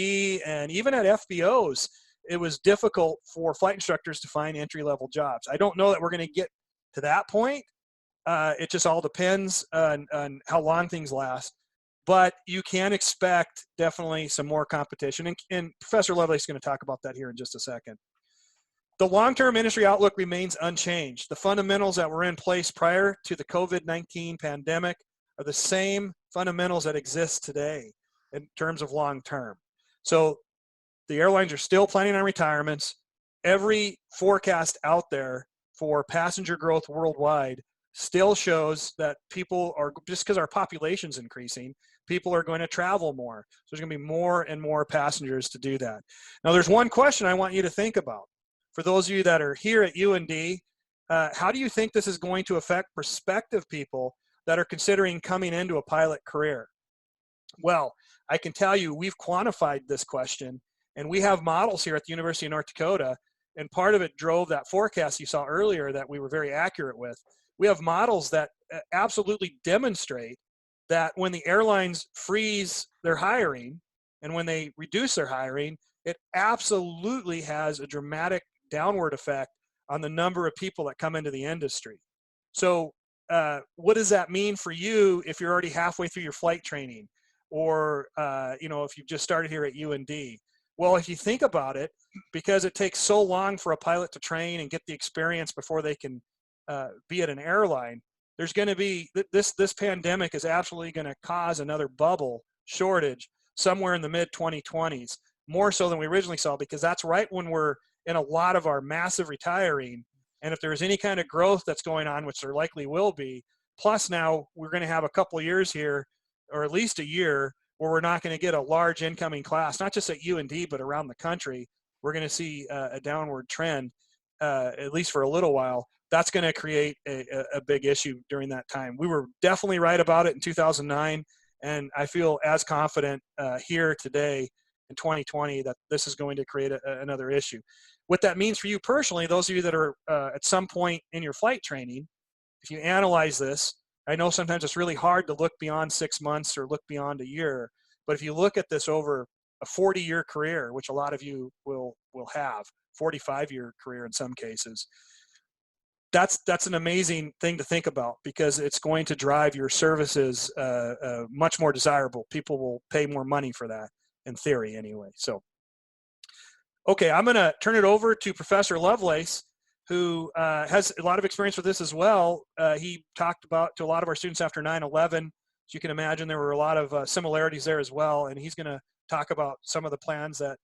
and even at FBOs, it was difficult for flight instructors to find entry-level jobs. I don't know that we're going to get to that point. It just all depends on how long things last. But you can expect definitely some more competition. And Professor Lovelace is going to talk about that here in just a second. The long-term industry outlook remains unchanged. The fundamentals that were in place prior to the COVID-19 pandemic are the same fundamentals that exist today in terms of long-term. So the airlines are still planning on retirements. Every forecast out there for passenger growth worldwide still shows that people are, just because our population's increasing, people are going to travel more. So there's going to be more and more passengers to do that. Now, there's one question I want you to think about. For those of you that are here at UND, how do you think this is going to affect prospective people that are considering coming into a pilot career? Well, I can tell you we've quantified this question, and we have models here at the University of North Dakota, and part of it drove that forecast you saw earlier that we were very accurate with. We have models that absolutely demonstrate that when the airlines freeze their hiring and when they reduce their hiring, it absolutely has a dramatic downward effect on the number of people that come into the industry. So what does that mean for you if you're already halfway through your flight training, or if you've just started here at UND? Well, if you think about it, because it takes so long for a pilot to train and get the experience before they can be at an airline, there's going to be this pandemic is absolutely going to cause another bubble shortage somewhere in the mid 2020s, more so than we originally saw, because that's right when we're in a lot of our massive retiring. And if there's any kind of growth that's going on, which there likely will be, plus now we're going to have a couple of years here, or at least a year, where we're not going to get a large incoming class, not just at UND, but around the country. We're going to see a downward trend, at least for a little while. That's going to create a big issue during that time. We were definitely right about it in 2009, and I feel as confident here today in 2020 that this is going to create another issue. What that means for you personally, those of you that are at some point in your flight training, if you analyze this, I know sometimes it's really hard to look beyond 6 months or look beyond a year, but if you look at this over a 40-year career, which a lot of you will have, 45-year career in some cases, that's an amazing thing to think about, because it's going to drive your services much more desirable. People will pay more money for that, in theory anyway. So, okay, I'm going to turn it over to Professor Lovelace, who has a lot of experience with this as well. He talked about to a lot of our students after 9/11. As you can imagine, there were a lot of similarities there as well, and he's going to talk about some of the plans that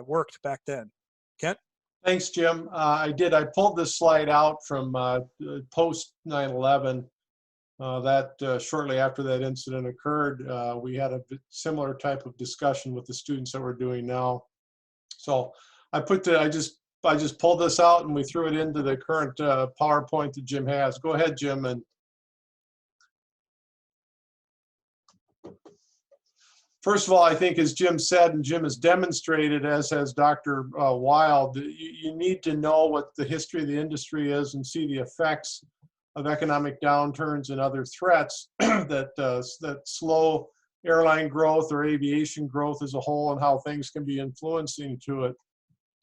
worked back then. Kent? Thanks, Jim. I pulled this slide out from post 9/11. Shortly after that incident occurred, we had a similar type of discussion with the students that we're doing now. So I just pulled this out and we threw it into the current PowerPoint that Jim has. Go ahead, Jim. And first of all, I think, as Jim said, and Jim has demonstrated, as has Dr. Wild, you need to know what the history of the industry is and see the effects of economic downturns and other threats that slow airline growth or aviation growth as a whole, and how things can be influencing to it.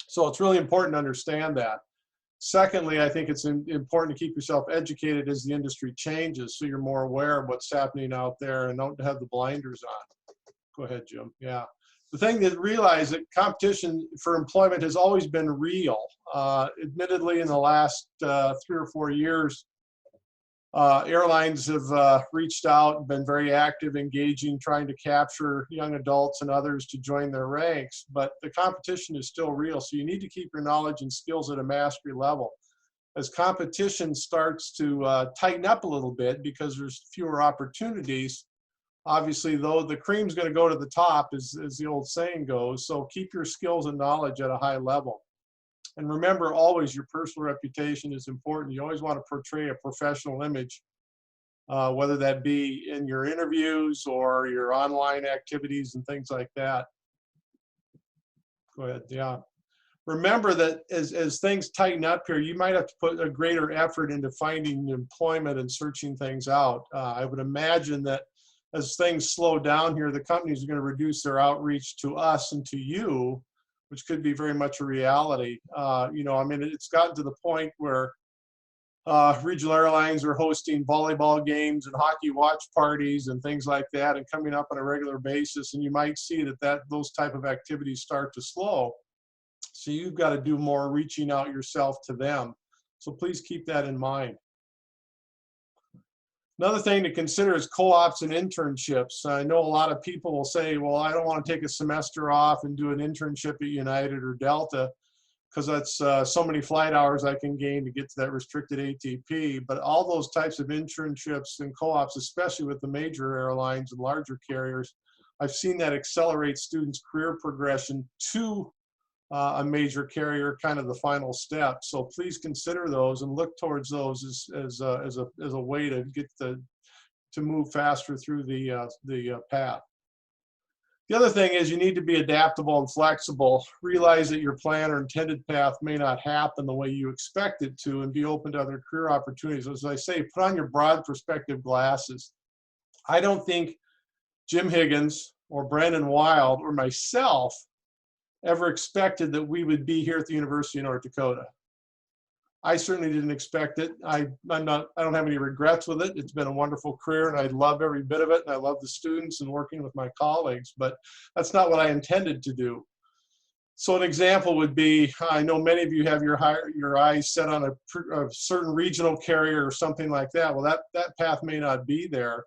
So it's really important to understand that. Secondly, I think it's important to keep yourself educated as the industry changes, so you're more aware of what's happening out there and don't have the blinders on. Go ahead, Jim. Yeah. The thing to realize that competition for employment has always been real. Admittedly, in the last 3 or 4 years, airlines have reached out and been very active, engaging, trying to capture young adults and others to join their ranks. But the competition is still real, so you need to keep your knowledge and skills at a mastery level. As competition starts to tighten up a little bit because there's fewer opportunities, obviously, though, the cream's going to go to the top, as the old saying goes. So keep your skills and knowledge at a high level. And remember, always, your personal reputation is important. You always want to portray a professional image, whether that be in your interviews or your online activities and things like that. Go ahead, yeah. Remember that as things tighten up here, you might have to put a greater effort into finding employment and searching things out. I would imagine that as things slow down here, the companies are going to reduce their outreach to us and to you, which could be very much a reality. I mean, it's gotten to the point where regional airlines are hosting volleyball games and hockey watch parties and things like that, and coming up on a regular basis. And you might see that those type of activities start to slow. So you've got to do more reaching out yourself to them. So please keep that in mind. Another thing to consider is co-ops and internships. I know a lot of people will say, well, I don't want to take a semester off and do an internship at United or Delta because that's so many flight hours I can gain to get to that restricted ATP. But all those types of internships and co-ops, especially with the major airlines and larger carriers, I've seen that accelerate students' career progression to a major carrier kind of the final step. So please consider those and look towards those as a way to get to move faster through the path. The other thing is you need to be adaptable and flexible. Realize that your plan or intended path may not happen the way you expect it to, and be open to other career opportunities. As I say, put on your broad perspective glasses. I don't think Jim Higgins or Brandon Wild or myself ever expected that we would be here at the University of North Dakota. I certainly didn't expect it. I don't have any regrets with it. It's been a wonderful career, and I love every bit of it, and I love the students and working with my colleagues, but that's not what I intended to do. So an example would be, I know many of you have your eyes set on a certain regional carrier or something like that. Well, that path may not be there.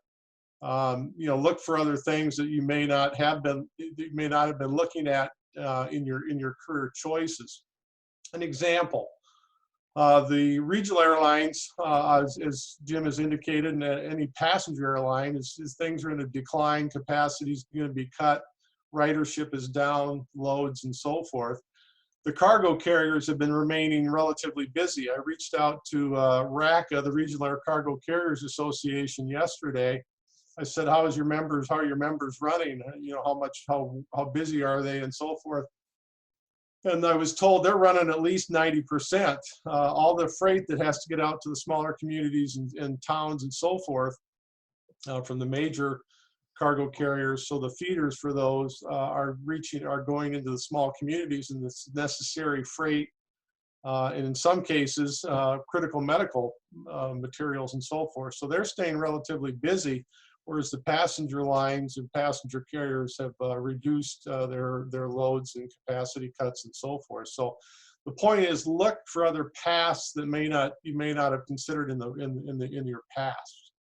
Look for other things that you may not have been looking at in your career choices. An example. The regional airlines, as Jim has indicated, and any passenger airline, is things are in a decline, capacity is going to be cut, ridership is down, loads, and so forth. The cargo carriers have been remaining relatively busy. I reached out to RACA, the Regional Air Cargo Carriers Association, yesterday. I said, how are your members running? How busy are they, and so forth. And I was told they're running at least 90%. All the freight that has to get out to the smaller communities and towns and so forth from the major cargo carriers. So the feeders for those are going into the small communities, and this necessary freight, and in some cases, critical medical materials and so forth. So they're staying relatively busy, whereas the passenger lines and passenger carriers have reduced their loads and capacity cuts and so forth. So the point is, look for other paths that you may not have considered in your past.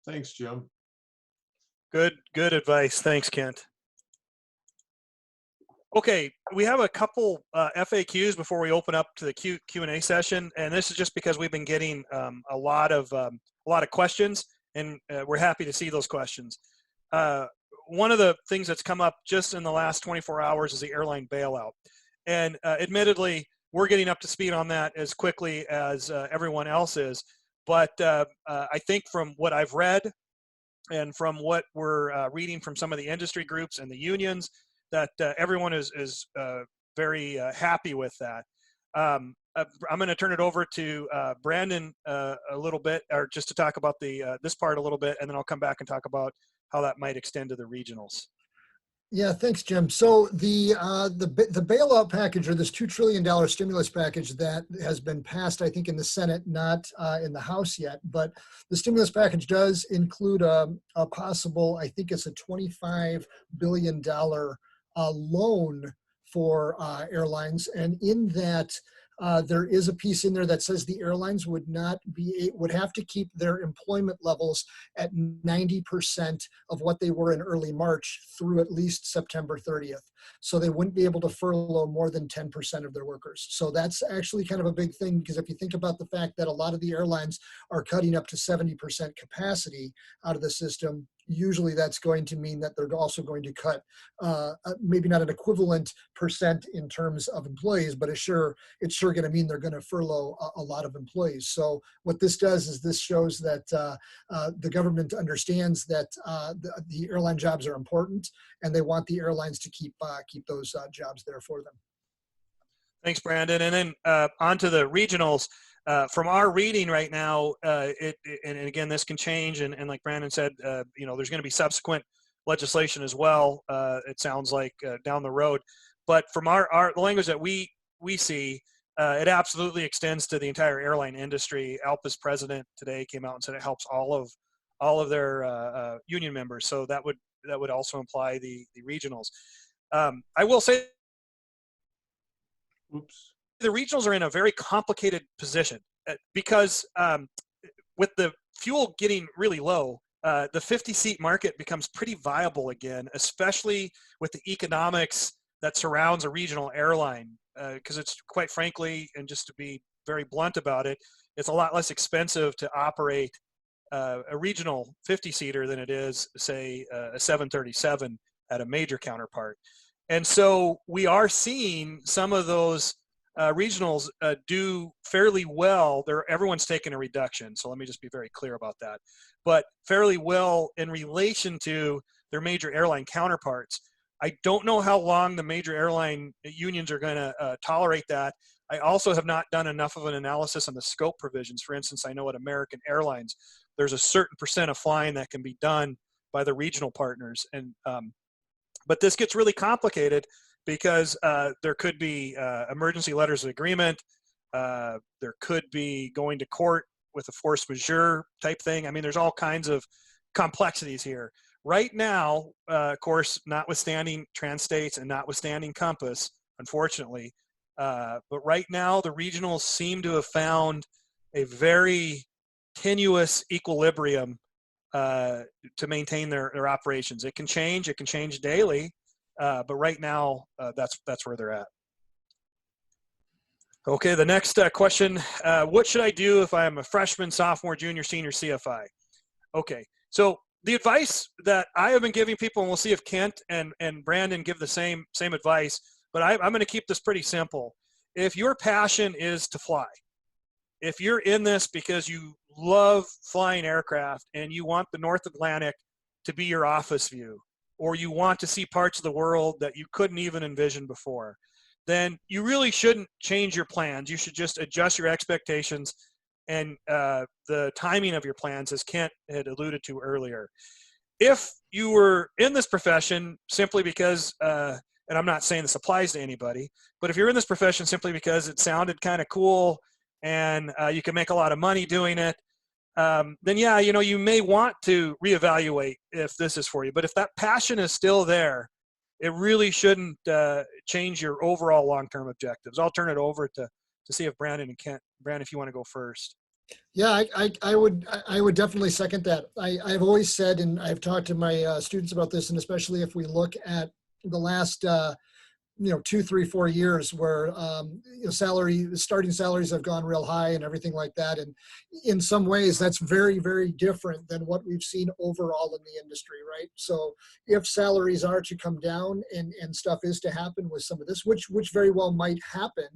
Thanks, Jim. Good advice. Thanks, Kent. Okay, we have a couple FAQs before we open up to the Q&A session, and this is just because we've been getting a lot of questions, and we're happy to see those questions. One of the things that's come up just in the last 24 hours is the airline bailout, and admittedly, we're getting up to speed on that as quickly as everyone else is. But I think from what I've read and from what we're reading from some of the industry groups and the unions, that everyone is very happy with that. I'm going to turn it over to Brandon a little bit, or just to talk about this part a little bit, and then I'll come back and talk about how that might extend to the regionals. Yeah, thanks, Jim. So the bailout package, or this $2 trillion stimulus package that has been passed, I think, in the Senate, not in the House yet, but the stimulus package does include a possible, I think it's a $25 billion loan for airlines, and in that there is a piece in there that says the airlines would have to keep their employment levels at 90% of what they were in early March through at least September 30th. So they wouldn't be able to furlough more than 10% of their workers. So that's actually kind of a big thing, because if you think about the fact that a lot of the airlines are cutting up to 70% capacity out of the system, usually that's going to mean that they're also going to cut maybe not an equivalent percent in terms of employees, but it's sure going to mean they're going to furlough a lot of employees. So what this does is this shows that the government understands that the airline jobs are important, and they want the airlines to keep those jobs there for them. Thanks, Brandon. And then on to the regionals. From our reading right now, and again, this can change, and like Brandon said, there's going to be subsequent legislation as well, it sounds like, down the road. But from the language that we see, it absolutely extends to the entire airline industry. ALPA's president today came out and said it helps all of their union members. So that would also imply the regionals. I will say, the regionals are in a very complicated position because with the fuel getting really low, the 50-seat market becomes pretty viable again, especially with the economics that surrounds a regional airline. Because it's, quite frankly, and just to be very blunt about it, it's a lot less expensive to operate a regional 50-seater than it is, say, a 737 at a major counterpart. And so we are seeing some of those regionals do fairly well. Everyone's taking a reduction, so let me just be very clear about that. But fairly well in relation to their major airline counterparts. I don't know how long the major airline unions are going to tolerate that. I also have not done enough of an analysis on the scope provisions. For instance, I know at American Airlines, there's a certain percent of flying that can be done by the regional partners. And but this gets really complicated because there could be emergency letters of agreement. There could be going to court with a force majeure type thing. I mean, there's all kinds of complexities here. Right now, of course, notwithstanding Trans-States and notwithstanding Compass, unfortunately, but right now the regionals seem to have found a very tenuous equilibrium to maintain their operations. It can change daily, but right now that's where they're at. Okay, the next question, what should I do if I am a freshman, sophomore, junior, senior CFI? Okay, so the advice that I have been giving people, and we'll see if Kent and Brandon give the same advice, but I'm going to keep this pretty simple. If your passion is to fly, if you're in this because you love flying aircraft and you want the North Atlantic to be your office view, or you want to see parts of the world that you couldn't even envision before, then you really shouldn't change your plans. You should just adjust your expectations and the timing of your plans, as Kent had alluded to earlier. If you were in this profession simply because, and I'm not saying this applies to anybody, but if you're in this profession simply because it sounded kind of cool and you can make a lot of money doing it, then yeah, you may want to reevaluate if this is for you. But if that passion is still there, it really shouldn't change your overall long-term objectives. I'll turn it over to see if Brandon and Kent. Brandon, if you want to go first. Yeah, I would definitely second that. I've always said, and I've talked to my students about this, and especially if we look at the last 2, 3, 4 years where starting salaries have gone real high and everything like that. And in some ways that's very, very different than what we've seen overall in the industry, right? So if salaries are to come down and stuff is to happen with some of this, which very well might happen,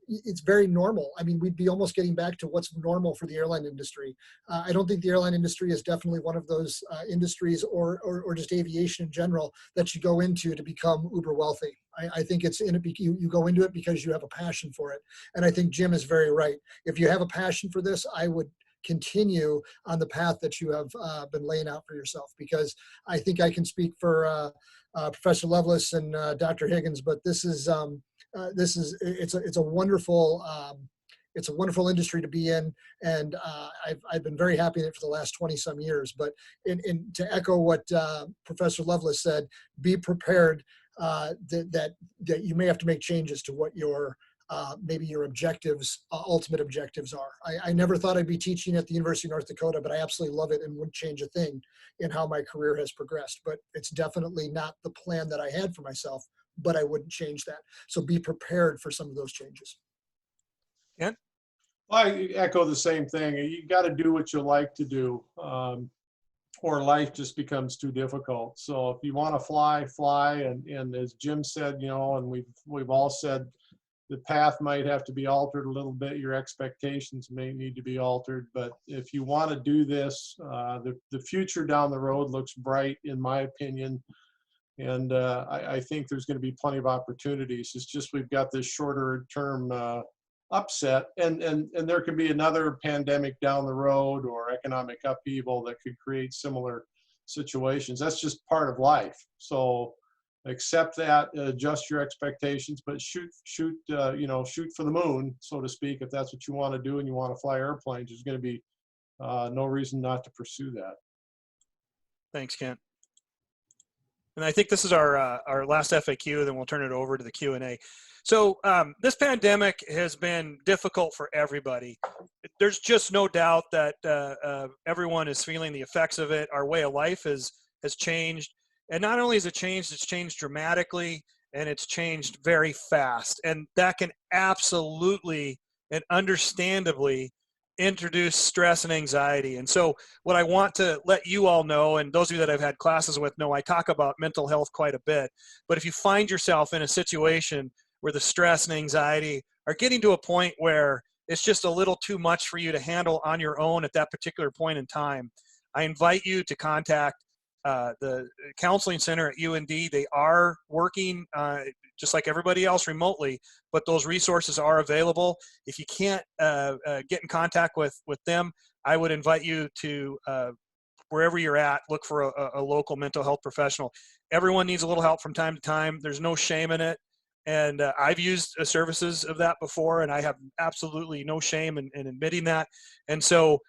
it's very normal. I mean, we'd be almost getting back to what's normal for the airline industry. I don't think the airline industry is definitely one of those industries or just aviation in general that you go into to become uber wealthy. I think it's in it. You go into it because you have a passion for it. And I think Jim is very right. If you have a passion for this, I would continue on the path that you have been laying out for yourself, because I think I can speak for Professor Lovelace and Dr. Higgins, but it's a wonderful industry to be in, and I've been very happy in it for the last 20 some years. But to echo what Professor Lovelace said, be prepared that you may have to make changes to what your maybe your objectives, ultimate objectives are. I never thought I'd be teaching at the University of North Dakota, but I absolutely love it and wouldn't change a thing in how my career has progressed. But it's definitely not the plan that I had for myself, but I wouldn't change that. So be prepared for some of those changes. Yeah. Well, I echo the same thing. You got to do what you like to do, or life just becomes too difficult. So if you want to fly, and as Jim said, and we've all said, the path might have to be altered a little bit. Your expectations may need to be altered. But if you want to do this, the future down the road looks bright, in my opinion. And I think there's going to be plenty of opportunities. It's just we've got this shorter term upset, and there could be another pandemic down the road or economic upheaval that could create similar situations. That's just part of life. So accept that, adjust your expectations, but shoot for the moon, so to speak. If that's what you want to do and you want to fly airplanes, there's going to be no reason not to pursue that. Thanks, Kent. And I think this is our last FAQ, then we'll turn it over to the Q&A. So this pandemic has been difficult for everybody. There's just no doubt that everyone is feeling the effects of it. Our way of life has changed. And not only has it changed, it's changed dramatically, and it's changed very fast. And that can absolutely and understandably introduce stress and anxiety. And so what I want to let you all know, and those of you that I've had classes with know I talk about mental health quite a bit, but if you find yourself in a situation where the stress and anxiety are getting to a point where it's just a little too much for you to handle on your own at that particular point in time, I invite you to contact the counseling center at UND. They are working just like everybody else remotely, but those resources are available. If you can't get in contact with them, I would invite you to, wherever you're at, look for a local mental health professional. Everyone needs a little help from time to time. There's no shame in it. And I've used services of that before, and I have absolutely no shame in admitting that. And so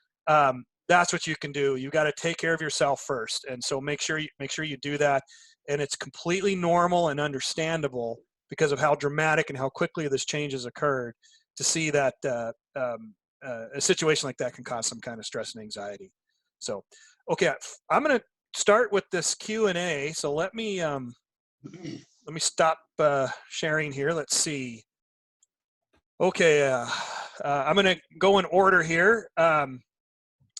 that's what you can do. You got to take care of yourself first. And so make sure you do that. And it's completely normal and understandable because of how dramatic and how quickly this change has occurred to see that a situation like that can cause some kind of stress and anxiety. So, okay, I'm going to start with this Q&A. So let me stop sharing here. Let's see. Okay, I'm going to go in order here.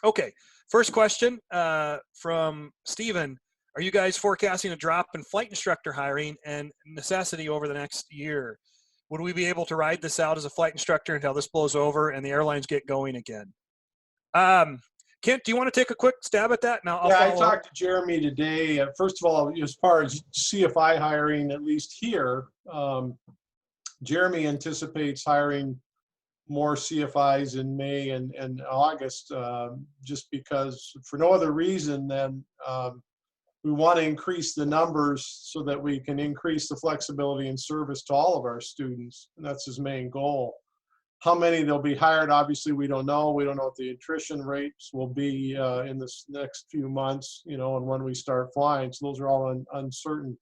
Okay, first question from Steven. Are you guys forecasting a drop in flight instructor hiring and necessity over the next year? Would we be able to ride this out as a flight instructor until this blows over and the airlines get going again? Kent, do you want to take a quick stab at that? Now, I talked to Jeremy today. First of all, as far as CFI hiring, at least here, Jeremy anticipates hiring more CFIs in May and August, just because, for no other reason than we want to increase the numbers so that we can increase the flexibility and service to all of our students. And that's his main goal. How many they'll be hired, obviously, we don't know. We don't know what the attrition rates will be in this next few months, and when we start flying. So those are all uncertain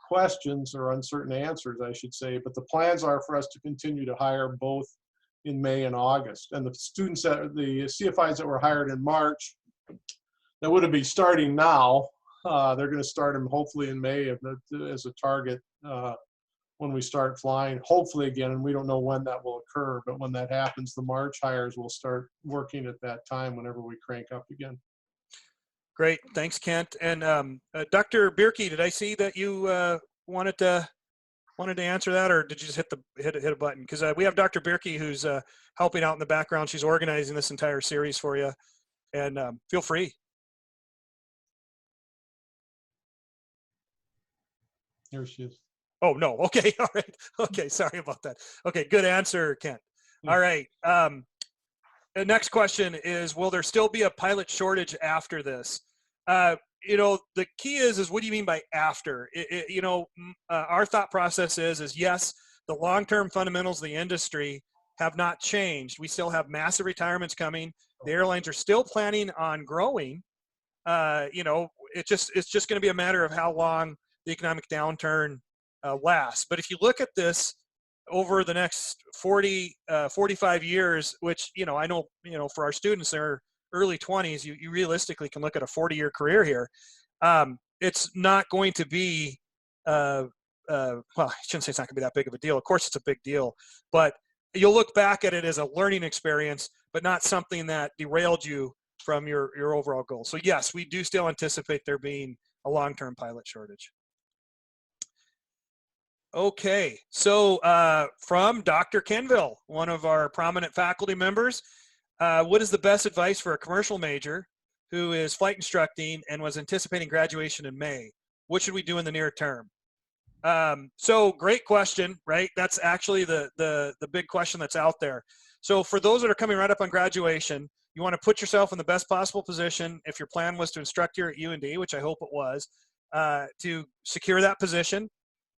questions, or uncertain answers, I should say. But the plans are for us to continue to hire both in May and August. And the students, the CFIs that were hired in March, that would be starting now. They're going to start them hopefully in May as a target when we start flying, hopefully again, and we don't know when that will occur, but when that happens, the March hires will start working at that time whenever we crank up again. Great, thanks, Kent. And Dr. Bierke, did I see that you wanted to answer that, or did you just hit a button? Because we have Dr. Bierke who's helping out in the background. She's organizing this entire series for you, and feel free. Here she is. Oh, no. Okay. All right. Okay. Sorry about that. Okay. Good answer, Kent. All right. The next question is, will there still be a pilot shortage after this? The key is what do you mean by after? Our thought process is yes, the long-term fundamentals of the industry have not changed. We still have massive retirements coming. The airlines are still planning on growing. It's just going to be a matter of how long the economic downturn lasts. But if you look at this over the next 45 years, which, I know, for our students, they're early 20s, you realistically can look at a 40-year career here. It's not going to be, well, I shouldn't say it's not going to be that big of a deal. Of course, it's a big deal, but you'll look back at it as a learning experience, but not something that derailed you from your overall goal. So yes, we do still anticipate there being a long-term pilot shortage. Okay, so from Dr. Kenville, one of our prominent faculty members, what is the best advice for a commercial major who is flight instructing and was anticipating graduation in May? What should we do in the near term? So great question, right? That's actually the big question that's out there. So for those that are coming right up on graduation, you want to put yourself in the best possible position, if your plan was to instruct here at UND, which I hope it was, to secure that position.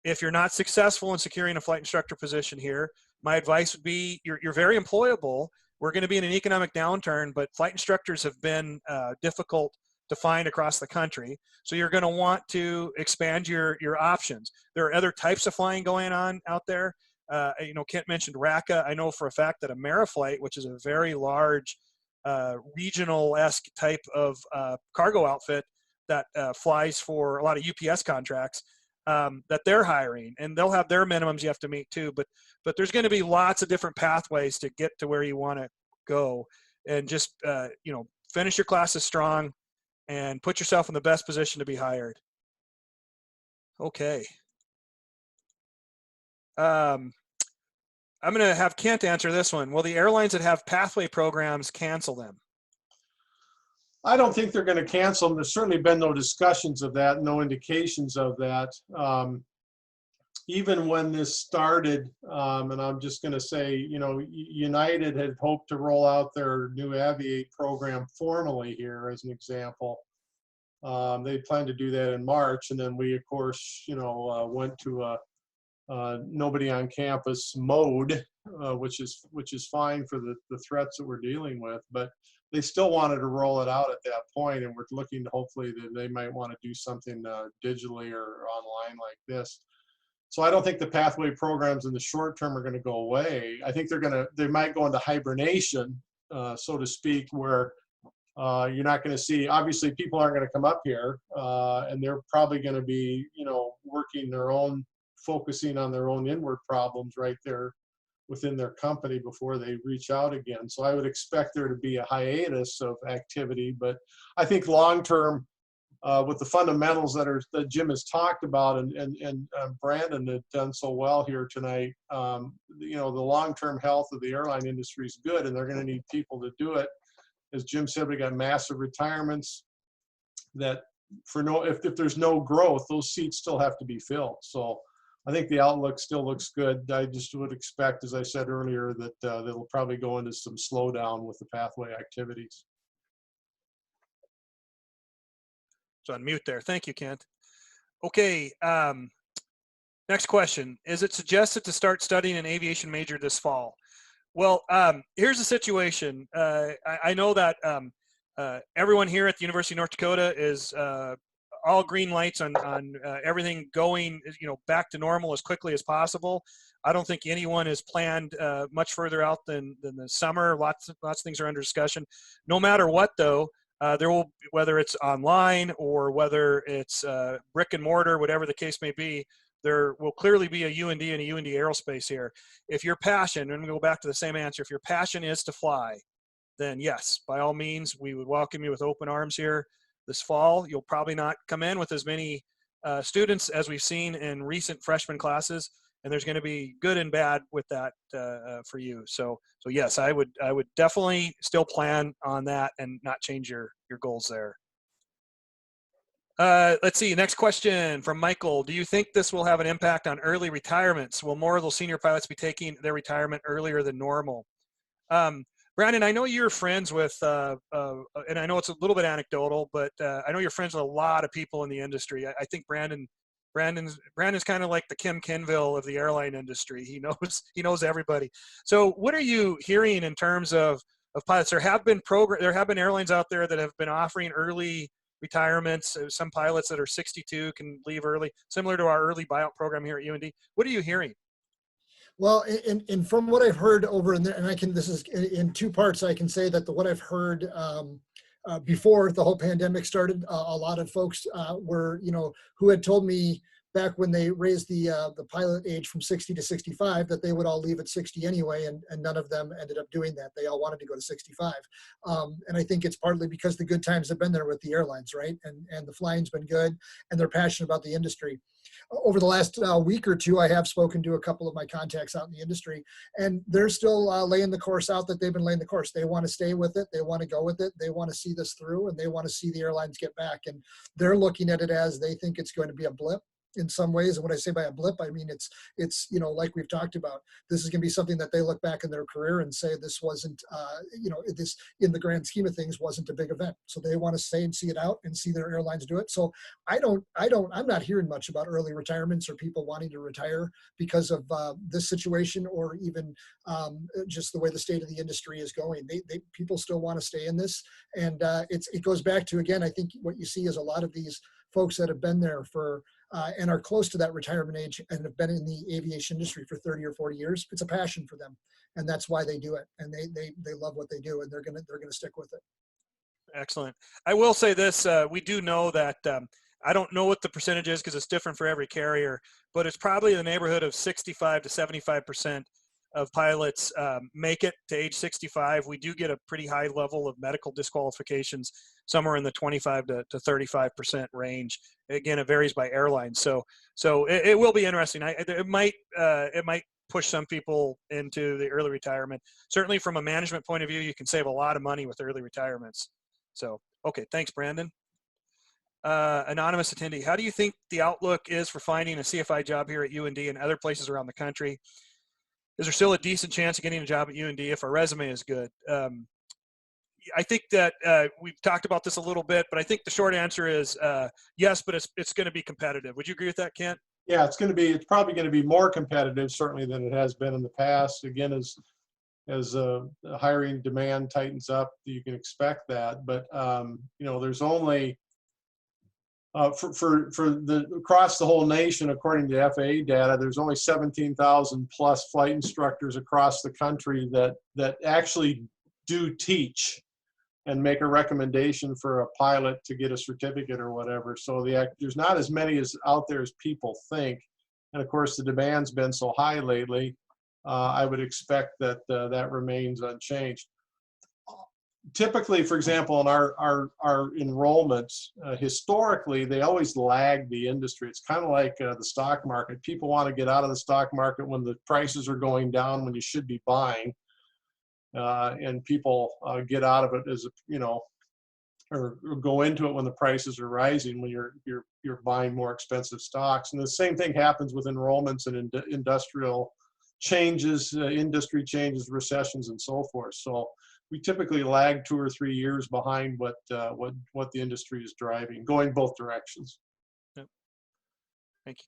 If you're not successful in securing a flight instructor position here, my advice would be you're very employable. We're going to be in an economic downturn, but flight instructors have been difficult to find across the country. So you're going to want to expand your options. There are other types of flying going on out there. Kent mentioned RACA. I know for a fact that Ameriflight, which is a very large regional-esque type of cargo outfit that flies for a lot of UPS contracts, that they're hiring, and they'll have their minimums you have to meet too. But there's going to be lots of different pathways to get to where you want to go. and just, finish your classes strong and put yourself in the best position to be hired. Okay. I'm going to have Kent answer this one. Will the airlines that have pathway programs cancel them? I don't think they're going to cancel them. There's certainly been no discussions of that, no indications of that. Even when this started, and I'm just going to say, United had hoped to roll out their new Aviate program formally here, as an example. They planned to do that in March, and then we, of course, went to a nobody on campus mode, which is fine for the threats that we're dealing with. But they still wanted to roll it out at that point, and we're looking to hopefully that they might want to do something digitally or online like this. So I don't think the pathway programs in the short term are going to go away. I think they might go into hibernation, so to speak, where you're not going to see, obviously people aren't going to come up here, and they're probably going to be, focusing on their own inward problems right there within their company before they reach out again. So I would expect there to be a hiatus of activity, but I think long term, with the fundamentals that Jim has talked about and Brandon had done so well here tonight, the long-term health of the airline industry is good, and they're going to need people to do it. As Jim said, we got massive retirements that if there's no growth, those seats still have to be filled. So I think the outlook still looks good. I just would expect, as I said earlier, that they'll probably go into some slowdown with the pathway activities. So on mute there. Thank you, Kent. Okay. Next question. Is it suggested to start studying an aviation major this fall? Well, here's the situation. I know that everyone here at the University of North Dakota is all green lights on everything going, back to normal as quickly as possible. I don't think anyone has planned much further out than the summer. Lots of things are under discussion. No matter what, though, there will, whether it's online or whether it's brick and mortar, whatever the case may be, there will clearly be a UND and a UND Aerospace here. If your passion, and we go back to the same answer, if your passion is to fly, then yes, by all means, we would welcome you with open arms here this fall. You'll probably not come in with as many students as we've seen in recent freshman classes, and there's going to be good and bad with that for you. So yes, I would definitely still plan on that and not change your goals there. Let's see, next question from Michael. Do you think this will have an impact on early retirements? Will more of those senior pilots be taking their retirement earlier than normal? Brandon, I know you're friends with, and I know it's a little bit anecdotal, but I know you're friends with a lot of people in the industry. I think Brandon's kind of like the Kim Kinville of the airline industry. He knows everybody. So what are you hearing in terms of pilots? There have been airlines out there that have been offering early retirements. Some pilots that are 62 can leave early, similar to our early buyout program here at UND. What are you hearing? Well, and from what I've heard over in there, and this is in two parts, I can say that what I've heard before the whole pandemic started, a lot of folks were, who had told me back when they raised the pilot age from 60 to 65, that they would all leave at 60 anyway, and none of them ended up doing that. They all wanted to go to 65. And I think it's partly because the good times have been there with the airlines, right? And the flying's been good, and they're passionate about the industry. Over the last week or two, I have spoken to a couple of my contacts out in the industry, and they're still laying the course out that they've been laying the course. They want to stay with it. They want to go with it. They want to see this through, and they want to see the airlines get back. And they're looking at it as they think it's going to be a blip in some ways. And when I say by a blip, I mean it's like we've talked about, this is going to be something that they look back in their career and say this wasn't this in the grand scheme of things wasn't a big event. So they want to stay and see it out and see their airlines do it. So I'm not hearing much about early retirements or people wanting to retire because of this situation, or even just the way the state of the industry is going. People still want to stay in this, and it goes back to, again, I think what you see is a lot of these folks that have been there for and are close to that retirement age and have been in the aviation industry for 30 or 40 years. It's a passion for them, and that's why they do it. And they love what they do, and they're gonna stick with it. Excellent. I will say this: we do know that I don't know what the percentage is because it's different for every carrier, but it's probably in the neighborhood of 65 to 75% of pilots make it to age 65. We do get a pretty high level of medical disqualifications, somewhere in the 25 to 35% range. Again, it varies by airline. So it will be interesting. It might push some people into the early retirement. Certainly from a management point of view, you can save a lot of money with early retirements. So, okay, thanks, Brandon. Anonymous attendee, how do you think the outlook is for finding a CFI job here at UND and other places around the country? Is there still a decent chance of getting a job at UND if our resume is good? I think that we've talked about this a little bit, but I think the short answer is yes, but it's going to be competitive. Would you agree with that, Kent? Yeah, it's probably going to be more competitive certainly than it has been in the past. Again, as hiring demand tightens up, you can expect that. But there's only across the whole nation, according to FAA data, there's only 17,000 plus flight instructors across the country that actually do teach and make a recommendation for a pilot to get a certificate or whatever. So there's not as many as out there as people think. And of course, the demand's been so high lately. I would expect that that remains unchanged. Typically, for example, in our enrollments, historically, they always lag the industry. It's kind of like the stock market. People want to get out of the stock market when the prices are going down, when you should be buying. And people get out of it or go into it when the prices are rising, when you're buying more expensive stocks. And the same thing happens with enrollments and industrial changes, industry changes, recessions, and so forth. So we typically lag 2 or 3 years behind what the industry is driving, going both directions. Yep. Thank you,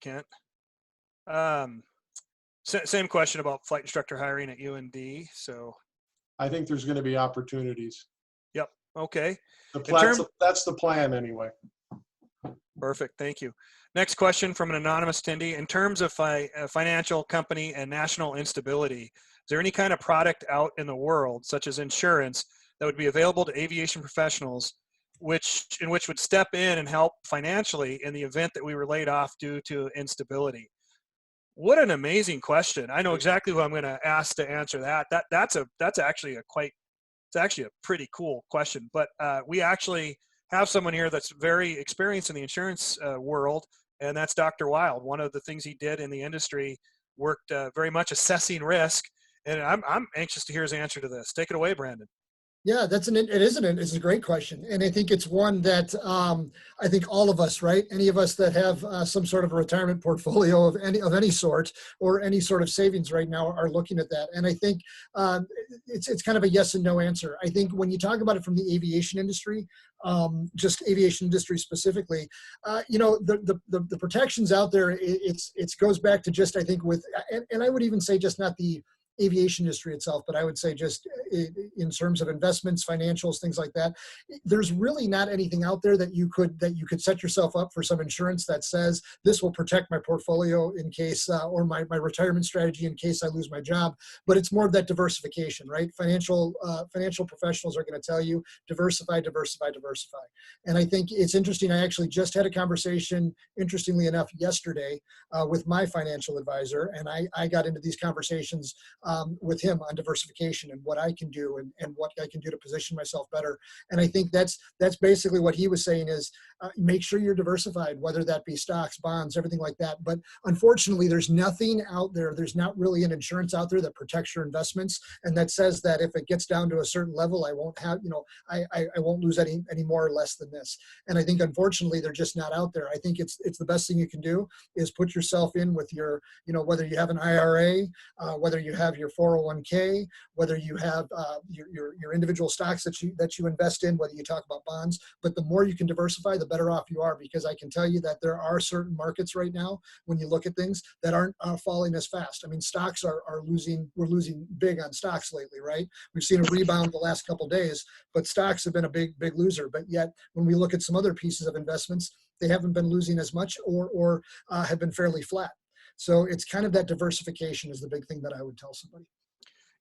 Kent. Same question about flight instructor hiring at UND. So I think there's going to be opportunities. Yep. Okay. That's the plan anyway. Perfect. Thank you. Next question from an anonymous attendee. In terms of financial company and national instability, is there any kind of product out in the world, such as insurance, that would be available to aviation professionals, in which would step in and help financially in the event that we were laid off due to instability? What an amazing question. I know exactly who I'm going to ask to answer that. That's actually a pretty cool question. But we actually have someone here that's very experienced in the insurance world, and that's Dr. Wild. One of the things he did in the industry worked very much assessing risk. And I'm anxious to hear his answer to this. Take it away, Brandon. Yeah, it's a great question. And I think it's one that I think all of us, right? Any of us that have some sort of a retirement portfolio of any sort or any sort of savings right now are looking at that. And I think it's kind of a yes and no answer. I think when you talk about it from the aviation industry, just aviation industry specifically, the protections out there, it goes back to just, I think and I would even say just not the aviation industry itself, but I would say just in terms of investments, financials, things like that, there's really not anything out there that you could set yourself up for some insurance that says this will protect my portfolio in case, or my retirement strategy in case I lose my job. But it's more of that diversification, right? Financial professionals are going to tell you diversify. And I think it's interesting. I actually just had a conversation, interestingly enough, yesterday with my financial advisor, and I got into these conversations with him on diversification and what I can do and what I can do to position myself better. And I think that's basically what he was saying is make sure you're diversified, whether that be stocks, bonds, everything like that. But unfortunately, there's nothing out there. There's not really an insurance out there that protects your investments and that says that if it gets down to a certain level, I won't have, I won't lose any more or less than this. And I think unfortunately, they're just not out there. I think it's the best thing you can do is put yourself in with your, whether you have an IRA, whether you have your 401k, whether you have your individual stocks that you invest in, whether you talk about bonds. But the more you can diversify, the better off you are, because I can tell you that there are certain markets right now, when you look at things, that aren't falling as fast. I mean, stocks we're losing big on stocks lately, right? We've seen a rebound the last couple of days, but stocks have been a big loser. But yet, when we look at some other pieces of investments, they haven't been losing as much or have been fairly flat. So it's kind of that diversification is the big thing that I would tell somebody.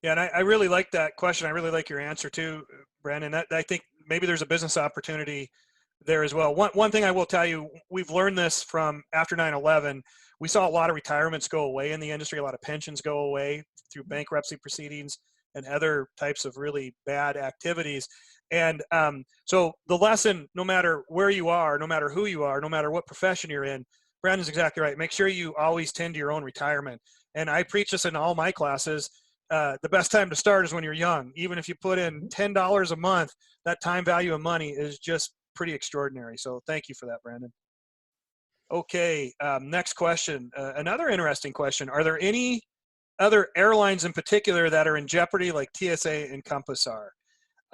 Yeah, and I really like that question. I really like your answer too, Brandon. I think maybe there's a business opportunity there as well. One thing I will tell you, we've learned this from after 9/11. We saw a lot of retirements go away in the industry, a lot of pensions go away through bankruptcy proceedings and other types of really bad activities. And so the lesson, no matter where you are, no matter who you are, no matter what profession you're in, Brandon's exactly right. Make sure you always tend to your own retirement. And I preach this in all my classes. The best time to start is when you're young. Even if you put in $10 a month, that time value of money is just pretty extraordinary. So thank you for that, Brandon. Okay, next question. Another interesting question. Are there any other airlines in particular that are in jeopardy like TSA and Compass are?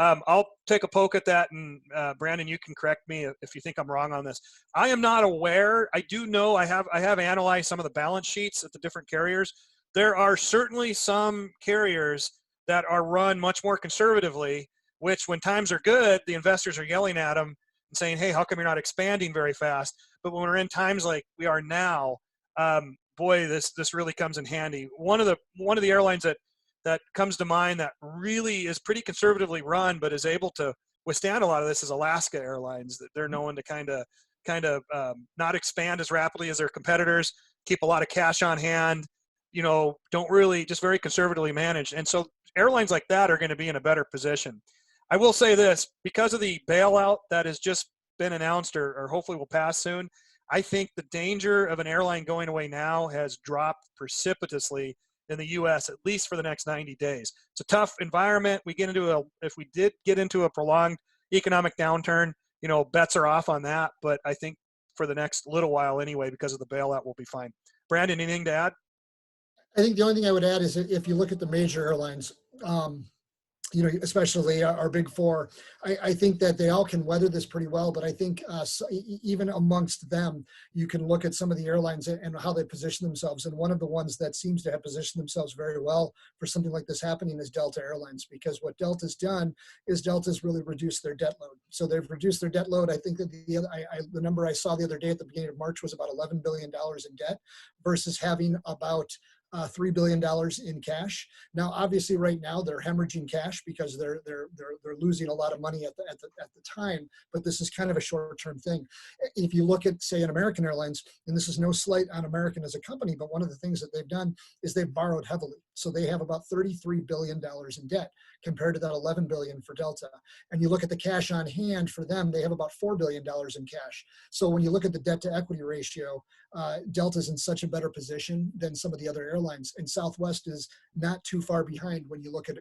I'll take a poke at that, and Brandon, you can correct me if you think I'm wrong on this. I am not aware. I do know I have analyzed some of the balance sheets at the different carriers. There are certainly some carriers that are run much more conservatively, which when times are good, the investors are yelling at them and saying, hey, how come you're not expanding very fast? But when we're in times like we are now, boy, this really comes in handy. One of the airlines that comes to mind that really is pretty conservatively run, but is able to withstand a lot of this is Alaska Airlines. That they're known to kind of not expand as rapidly as their competitors, keep a lot of cash on hand, don't really, just very conservatively managed. And so airlines like that are going to be in a better position. I will say this, because of the bailout that has just been announced or hopefully will pass soon, I think the danger of an airline going away now has dropped precipitously in the U.S., at least for the next 90 days. It's a tough environment. If we did get into a prolonged economic downturn, bets are off on that. But I think for the next little while anyway, because of the bailout, we'll be fine. Brandon, anything to add? I think the only thing I would add is if you look at the major airlines, especially our big four, I think that they all can weather this pretty well. But I think even amongst them, you can look at some of the airlines and how they position themselves. And one of the ones that seems to have positioned themselves very well for something like this happening is Delta Airlines, because what Delta's done is Delta's really reduced their debt load. So they've reduced their debt load. I think that the number I saw the other day at the beginning of March was about $11 billion in debt versus having about $3 billion in cash. Now, obviously, right now they're hemorrhaging cash because they're losing a lot of money at the time. But this is kind of a short-term thing. If you look at, say, an American Airlines, and this is no slight on American as a company, but one of the things that they've done is they've borrowed heavily. So they have about $33 billion in debt compared to that $11 billion for Delta. And you look at the cash on hand for them, they have about $4 billion in cash. So when you look at the debt to equity ratio, Delta's in such a better position than some of the other airlines. And Southwest is not too far behind when you look at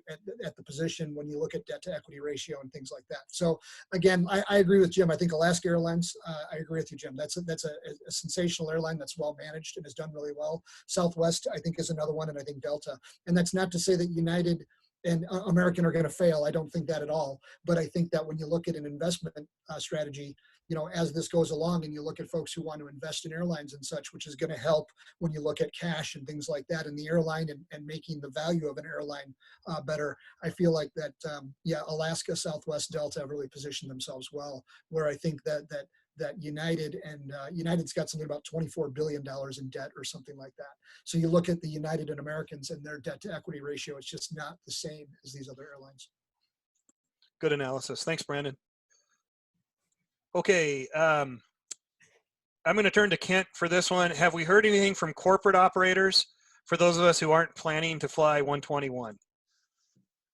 the position, when you look at debt to equity ratio and things like that. So again, I agree with Jim. I think Alaska Airlines, I agree with you, Jim. That's a sensational airline that's well managed and has done really well. Southwest, I think, is another one, and I think Delta. And that's not to say that United and American are going to fail. I don't think that at all. But I think that when you look at an investment strategy, as this goes along and you look at folks who want to invest in airlines and such, which is going to help when you look at cash and things like that in the airline and making the value of an airline better, I feel like that, Alaska, Southwest, Delta have really positioned themselves well, where I think that United and United's got something about $24 billion in debt or something like that. So you look at the United and Americans and their debt to equity ratio, it's just not the same as these other airlines. Good analysis. Thanks, Brandon. Okay. I'm going to turn to Kent for this one. Have we heard anything from corporate operators for those of us who aren't planning to fly 121?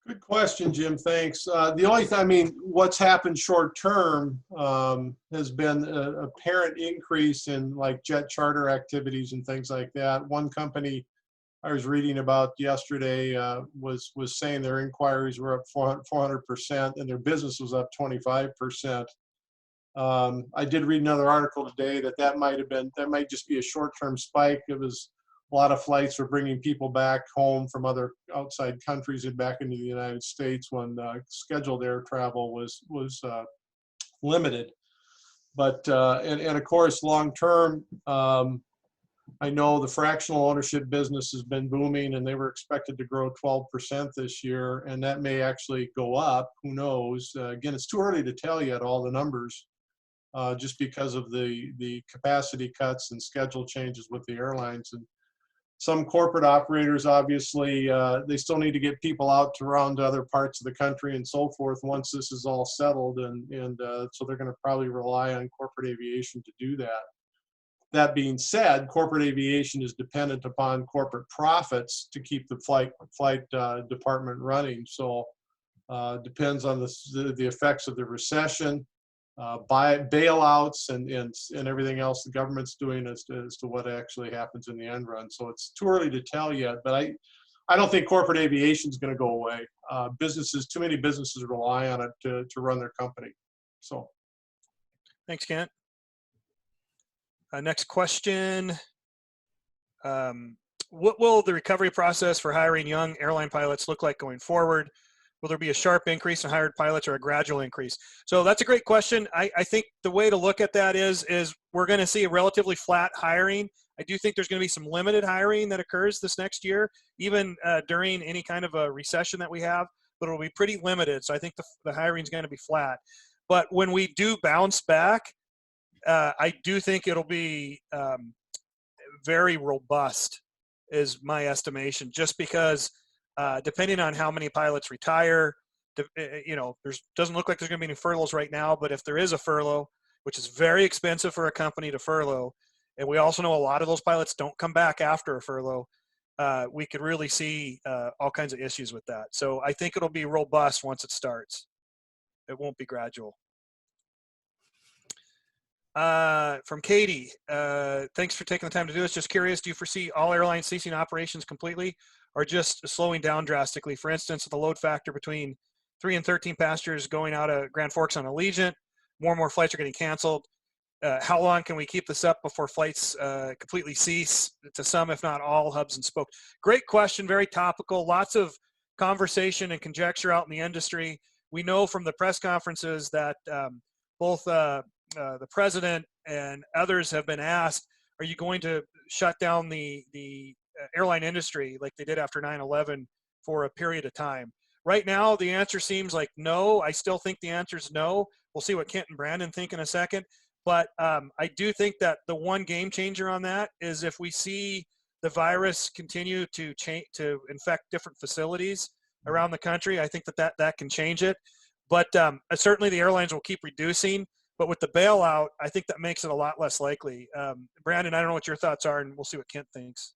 Good question, Jim. Thanks. The only thing, what's happened short term has been an apparent increase in like jet charter activities and things like that. One company I was reading about yesterday was saying their inquiries were up 400% and their business was up 25%. I did read another article today that might just be a short-term spike. It was a lot of flights were bringing people back home from other outside countries and back into the United States when scheduled air travel was limited. But and of course, long term, I know the fractional ownership business has been booming, and they were expected to grow 12% this year, and that may actually go up. Who knows? Again, it's too early to tell yet all the numbers. Just because of the capacity cuts and schedule changes with the airlines. And some corporate operators, obviously, they still need to get people out to around other parts of the country and so forth once this is all settled. And so they're going to probably rely on corporate aviation to do that. That being said, corporate aviation is dependent upon corporate profits to keep the flight department running. So depends on the effects of the recession, bailouts, and everything else the government's doing as to what actually happens in the end run. So it's too early to tell yet, but I don't think corporate aviation is going to go away. Too many businesses rely on it to run their company. So. Thanks, Kent. Next question. What will the recovery process for hiring young airline pilots look like going forward? Will there be a sharp increase in hired pilots or a gradual increase? So that's a great question. I think the way to look at that is we're going to see a relatively flat hiring. I do think there's going to be some limited hiring that occurs this next year, even during any kind of a recession that we have, but it'll be pretty limited. So I think the hiring is going to be flat. But when we do bounce back, I do think it'll be very robust, is my estimation, just because depending on how many pilots retire, doesn't look like there's going to be any furloughs right now, but if there is a furlough, which is very expensive for a company to furlough, and we also know a lot of those pilots don't come back after a furlough, we could really see all kinds of issues with that. So I think it'll be robust once it starts. It won't be gradual. From Katie, thanks for taking the time to do this. Just curious, do you foresee all airlines ceasing operations completely or just slowing down drastically? For instance, the load factor between 3 and 13 passengers going out of Grand Forks on Allegiant, more and more flights are getting canceled. How long can we keep this up before flights completely cease to some, if not all, hubs and spokes? Great question, very topical. Lots of conversation and conjecture out in the industry. We know from the press conferences that both the president and others have been asked, are you going to shut down the airline industry like they did after 9/11 for a period of time? Right now, the answer seems like no. I still think the answer is no. We'll see what Kent and Brandon think in a second. But I do think that the one game changer on that is if we see the virus continue to infect different facilities around the country, I think that can change it. But certainly the airlines will keep reducing. But with the bailout, I think that makes it a lot less likely. Brandon, I don't know what your thoughts are, and we'll see what Kent thinks.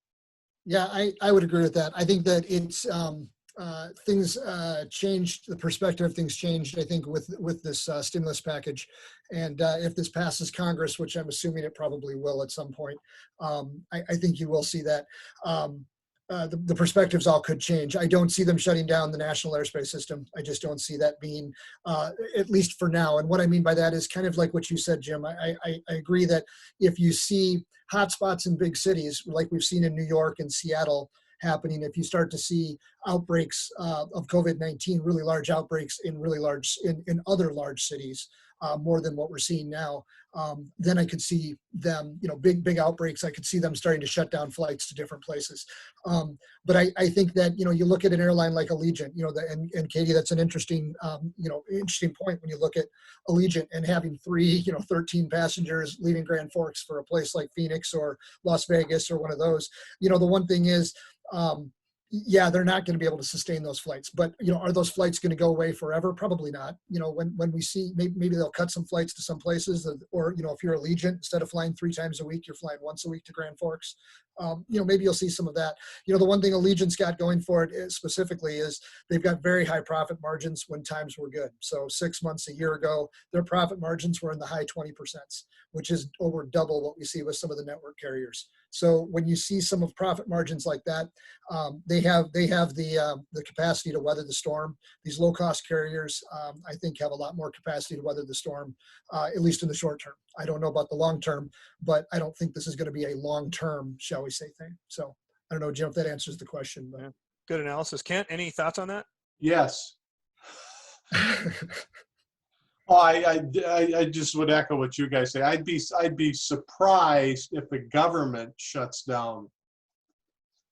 Yeah, I would agree with that. I think that it's things changed, the perspective of things changed, I think, with this stimulus package. And if this passes Congress, which I'm assuming it probably will at some point, I think you will see that. The perspectives all could change. I don't see them shutting down the national airspace system. I just don't see that being, at least for now. And what I mean by that is kind of like what you said, Jim. I agree that if you see hotspots in big cities, like we've seen in New York and Seattle happening, if you start to see outbreaks of COVID-19, really large outbreaks in other large cities, more than what we're seeing now, then I could see them, big outbreaks. I could see them starting to shut down flights to different places. But I think that, you look at an airline like Allegiant, and Katie, that's an interesting, interesting point when you look at Allegiant and having 13 passengers leaving Grand Forks for a place like Phoenix or Las Vegas or one of those. The one thing is, yeah, they're not going to be able to sustain those flights, but are those flights going to go away forever? Probably not. When we see, maybe they'll cut some flights to some places, or if you're Allegiant, instead of flying 3 times a week, you're flying once a week to Grand Forks. Maybe you'll see some of that. The one thing Allegiant's got going for it specifically is they've got very high profit margins when times were good. So 6 months, a year ago, their profit margins were in the high 20%, which is over double what we see with some of the network carriers. So when you see some of profit margins like that, they have the capacity to weather the storm. These low-cost carriers, I think, have a lot more capacity to weather the storm, at least in the short term. I don't know about the long term, but I don't think this is going to be a long-term, shall we say, thing. So I don't know, Jim, if that answers the question. But. Yeah. Good analysis. Kent, any thoughts on that? Yes. Oh, I just would echo what you guys say. I'd be surprised if the government shuts down,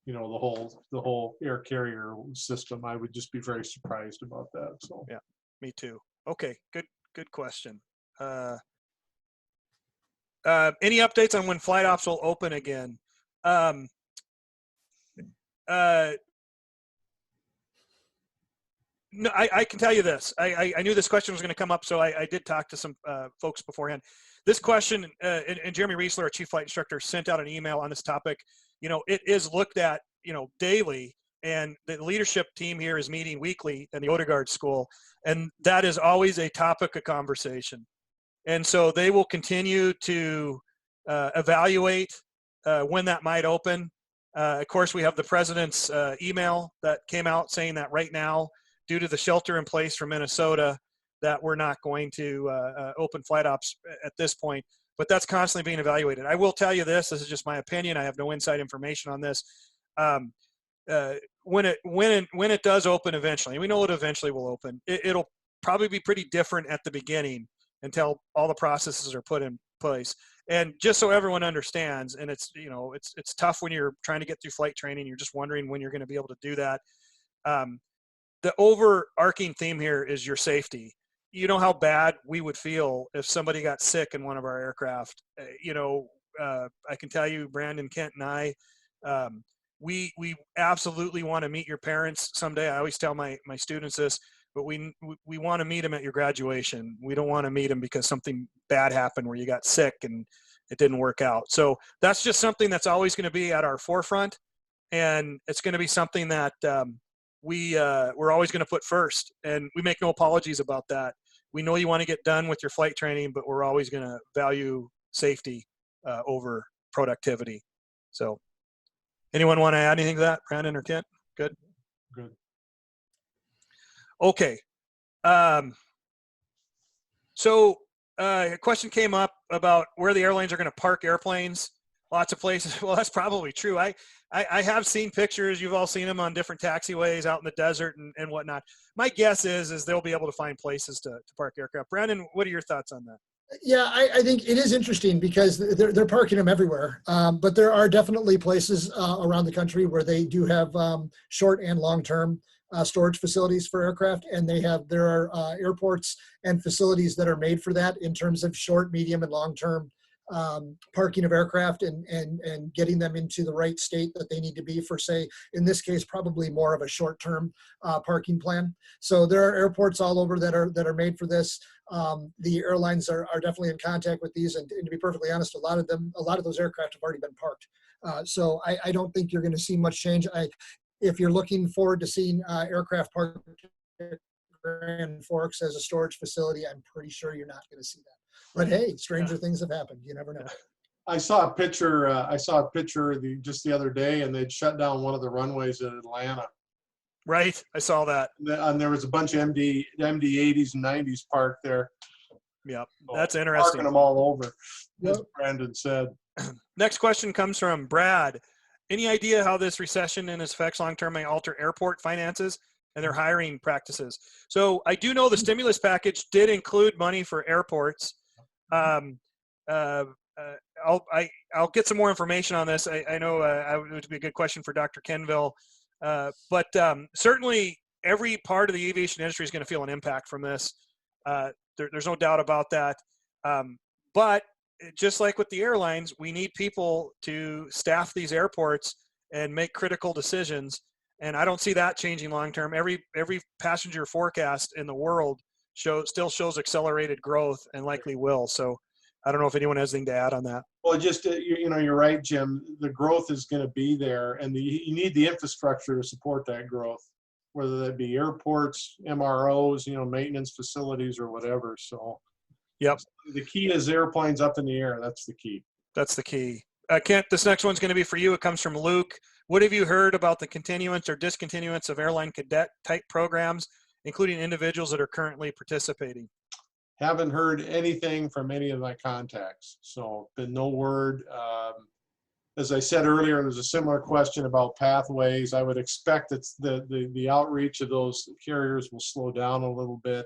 the whole air carrier system. I would just be very surprised about that. So yeah, me too. Okay, good question. Any updates on when flight ops will open again? No, I can tell you this. I knew this question was going to come up, so I did talk to some folks beforehand. this question, and Jeremy Riesler, our chief flight instructor, sent out an email on this topic. You know, it is looked at, you know, daily, and the leadership team here is meeting weekly in the Odegaard School, and that is always a topic of conversation. And so they will continue to evaluate when that might open. Of course, we have the president's email that came out saying that right now, due to the shelter in place for Minnesota, that we're not going to open flight ops at this point, but that's constantly being evaluated. I will tell you this is just my opinion. I have no inside information on this. When it does open eventually, we know it eventually will open, it'll probably be pretty different at the beginning until all the processes are put in place. And just so everyone understands, and it's, you know, it's tough when you're trying to get through flight training, you're just wondering when you're going to be able to do that. The overarching theme here is your safety. You know how bad we would feel if somebody got sick in one of our aircraft. You know, I can tell you, Brandon, Kent, and I, we absolutely want to meet your parents someday. I always tell my students this, but we want to meet them at your graduation. We don't want to meet them because something bad happened where you got sick and it didn't work out. So that's just something that's always going to be at our forefront, and it's going to be something that we're always going to put first, and we make no apologies about that. We know you want to get done with your flight training, but we're always going to value safety over productivity. So anyone want to add anything to that, Brandon or Kent? Good. Good. Okay. So a question came up about where the airlines are going to park airplanes. Lots of places. Well, that's probably true. I have seen pictures. You've all seen them on different taxiways out in the desert and whatnot. My guess is they'll be able to find places to park aircraft. Brandon, what are your thoughts on that? Yeah, I think it is interesting because they're parking them everywhere. But there are definitely places around the country where they do have short and long-term storage facilities for aircraft, and there are airports and facilities that are made for that in terms of short, medium, and long-term parking of aircraft and getting them into the right state that they need to be for, say, in this case, probably more of a short-term parking plan. So there are airports all over that are made for this. The airlines are definitely in contact with these, and to be perfectly honest, a lot of those aircraft have already been parked. So I don't think you're going to see much change. If you're looking forward to seeing aircraft parked at Grand Forks as a storage facility, I'm pretty sure you're not going to see that. But hey, stranger things have happened. You never know. I saw a picture. Just the other day, and they'd shut down one of the runways in Atlanta. Right, I saw that. And there was a bunch of MD 80s and 90s parked there. Yep, So that's interesting. Parking them all over, as Yep. Brandon said. Next question comes from Brad. Any idea how this recession and its effects long-term may alter airport finances and their hiring practices? So I do know the stimulus package did include money for airports. I'll get some more information on this. I know it would be a good question for Dr. Kenville. But certainly every part of the aviation industry is going to feel an impact from this. There's no doubt about that. But just like with the airlines, we need people to staff these airports and make critical decisions. And I don't see that changing long term. Every passenger forecast in the world still shows accelerated growth and likely will. So I don't know if anyone has anything to add on that. Well, just, you're right, Jim. The growth is going to be there, and you need the infrastructure to support that growth, whether that be airports, MROs, maintenance facilities, or whatever. So, yep. The key is airplanes up in the air. That's the key. That's the key. Kent, this next one's going to be for you. It comes from Luke. What have you heard about the continuance or discontinuance of airline cadet type programs, including individuals that are currently participating? Haven't heard anything from any of my contacts, so been no word. As I said earlier, there's a similar question about pathways. I would expect that the outreach of those carriers will slow down a little bit.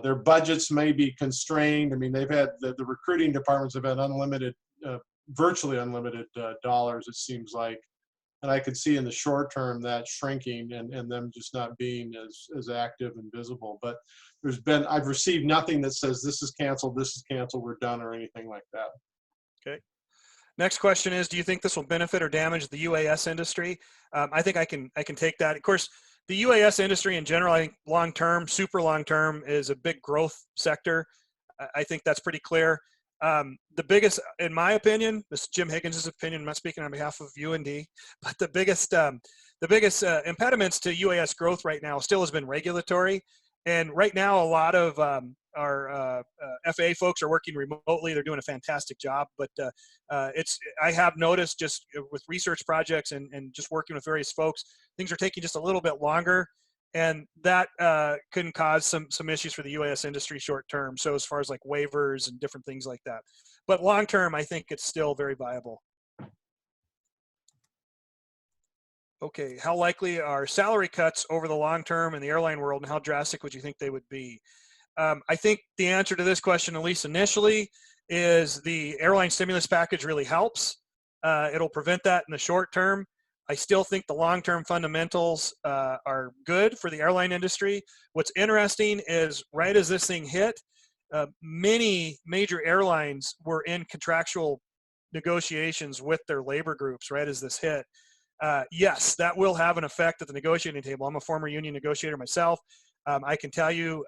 Their budgets may be constrained. I mean, they've had the recruiting departments have had virtually unlimited dollars, it seems like. And I could see in the short term that shrinking and them just not being as active and visible. But I've received nothing that says this is canceled, we're done, or anything like that. Okay. Next question is, do you think this will benefit or damage the UAS industry? I think I can take that. Of course, the UAS industry in general, I think long-term, super long-term, is a big growth sector. I think that's pretty clear. The biggest, in my opinion, this is Jim Higgins' opinion, I'm not speaking on behalf of UND, but the biggest impediments to UAS growth right now still has been regulatory. And right now, a lot of our FAA folks are working remotely. They're doing a fantastic job. But I have noticed just with research projects and just working with various folks, things are taking just a little bit longer. And that can cause some issues for the UAS industry short term. So as far as like waivers and different things like that. But long term, I think it's still very viable. Okay, how likely are salary cuts over the long term in the airline world, and how drastic would you think they would be? I think the answer to this question, at least initially, is the airline stimulus package really helps. It'll prevent that in the short term. I still think the long-term fundamentals are good for the airline industry. What's interesting is right as this thing hit, many major airlines were in contractual negotiations with their labor groups right as this hit. Yes, that will have an effect at the negotiating table. I'm a former union negotiator myself. I can tell you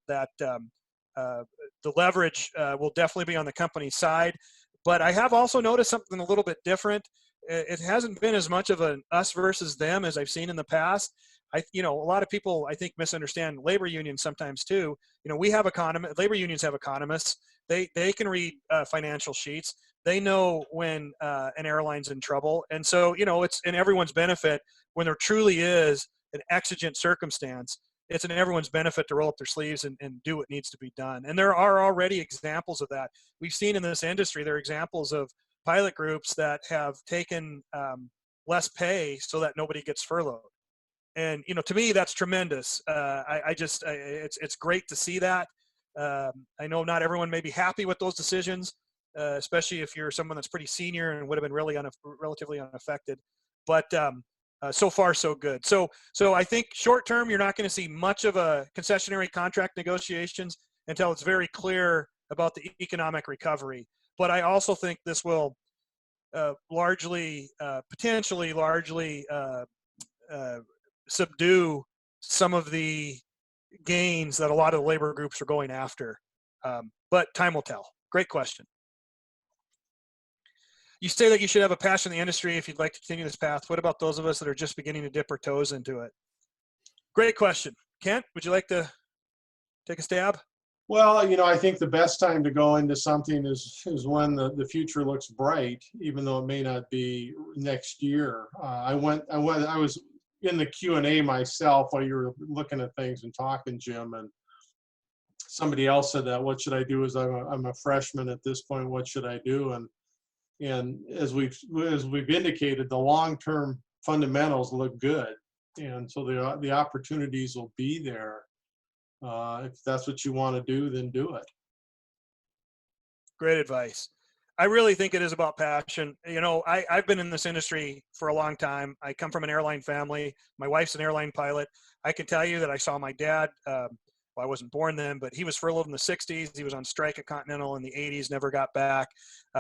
that the leverage will definitely be on the company's side. But I have also noticed something a little bit different. It hasn't been as much of an us versus them as I've seen in the past. A lot of people, I think, misunderstand labor unions sometimes too. We have labor unions have economists. They can read financial sheets. They know when an airline's in trouble. And so, it's in everyone's benefit when there truly is an exigent circumstance. It's in everyone's benefit to roll up their sleeves and do what needs to be done. And there are already examples of that. We've seen in this industry, there are examples of pilot groups that have taken less pay so that nobody gets furloughed. And, to me, that's tremendous. It's great to see that. I know not everyone may be happy with those decisions, especially if you're someone that's pretty senior and would have been really relatively unaffected. But so far, so good. So I think short term, you're not going to see much of a concessionary contract negotiations until it's very clear about the economic recovery. But I also think this will potentially largely subdue some of the gains that a lot of the labor groups are going after. But time will tell. Great question. You say that you should have a passion in the industry if you'd like to continue this path. What about those of us that are just beginning to dip our toes into it? Great question. Kent, would you like to take a stab? Well, I think the best time to go into something is when the future looks bright, even though it may not be next year. I was in the Q&A myself while you were looking at things and talking, Jim, and somebody else said that, what should I do? I'm a freshman at this point, what should I do? And as we've indicated, the long-term fundamentals look good. And so the opportunities will be there. If that's what you want to do, then do it. Great advice. I really think it is about passion. I've been in this industry for a long time. I come from an airline family. My wife's an airline pilot. I can tell you that I saw my dad, I wasn't born then, but he was furloughed in the 60s. He was on strike at Continental in the 80s, never got back.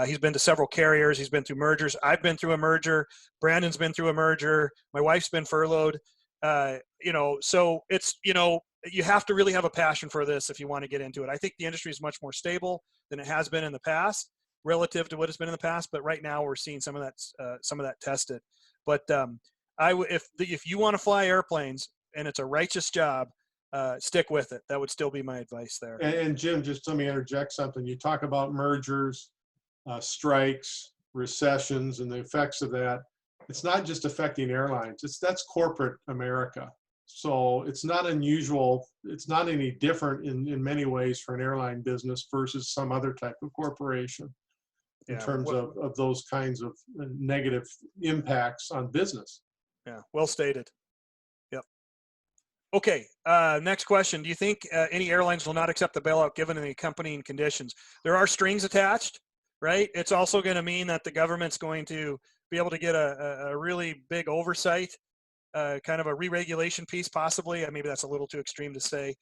He's been to several carriers. He's been through mergers. I've been through a merger. Brandon's been through a merger. My wife's been furloughed. So it's, you have to really have a passion for this if you want to get into it. I think the industry is much more stable than it has been in the past relative to what it's been in the past. But right now we're seeing some of that tested. But if you want to fly airplanes and it's a righteous job, stick with it. That would still be my advice there. And Jim, just let me interject something. You talk about mergers, strikes, recessions, and the effects of that. It's not just affecting airlines. That's corporate America. So it's not unusual. It's not any different in many ways for an airline business versus some other type of corporation in terms of those kinds of negative impacts on business. Yeah, well stated. Yep. Okay, next question. Do you think any airlines will not accept the bailout given the accompanying conditions? There are strings attached, right? It's also going to mean that the government's going to be able to get a really big oversight, kind of a re-regulation piece possibly. Maybe that's a little too extreme to say.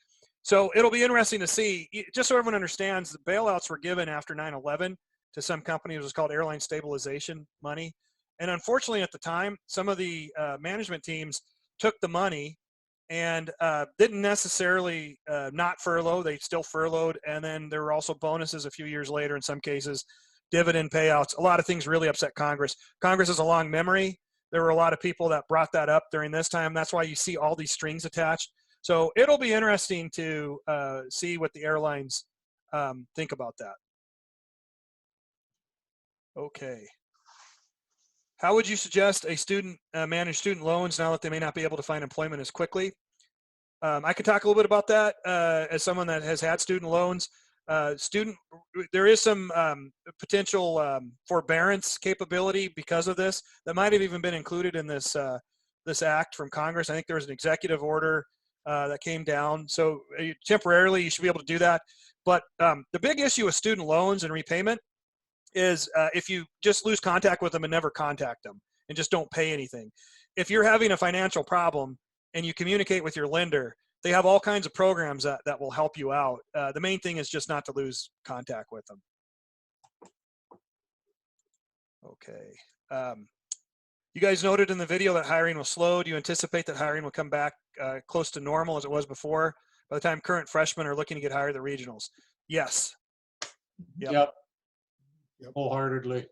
So it'll be interesting to see. Just so everyone understands, the bailouts were given after 9/11 to some companies. It was called airline stabilization money. And unfortunately at the time, some of the management teams took the money and didn't necessarily not furlough. They still furloughed. And then there were also bonuses a few years later in some cases, dividend payouts. A lot of things really upset Congress. Congress has a long memory. There were a lot of people that brought that up during this time. That's why you see all these strings attached. So it'll be interesting to see what the airlines think about that. Okay. How would you suggest a student manage student loans now that they may not be able to find employment as quickly? I can talk a little bit about that as someone that has had student loans. There is some potential forbearance capability because of this that might have even been included in this this act from Congress. I think there was an executive order that came down. So temporarily, you should be able to do that. But the big issue with student loans and repayment is if you just lose contact with them and never contact them and just don't pay anything. If you're having a financial problem and you communicate with your lender, they have all kinds of programs that will help you out. The main thing is just not to lose contact with them. Okay. You guys noted in the video that hiring was slow. Do you anticipate that hiring will come back close to normal as it was before by the time current freshmen are looking to get hired at the regionals? Yes. Yep. Wholeheartedly.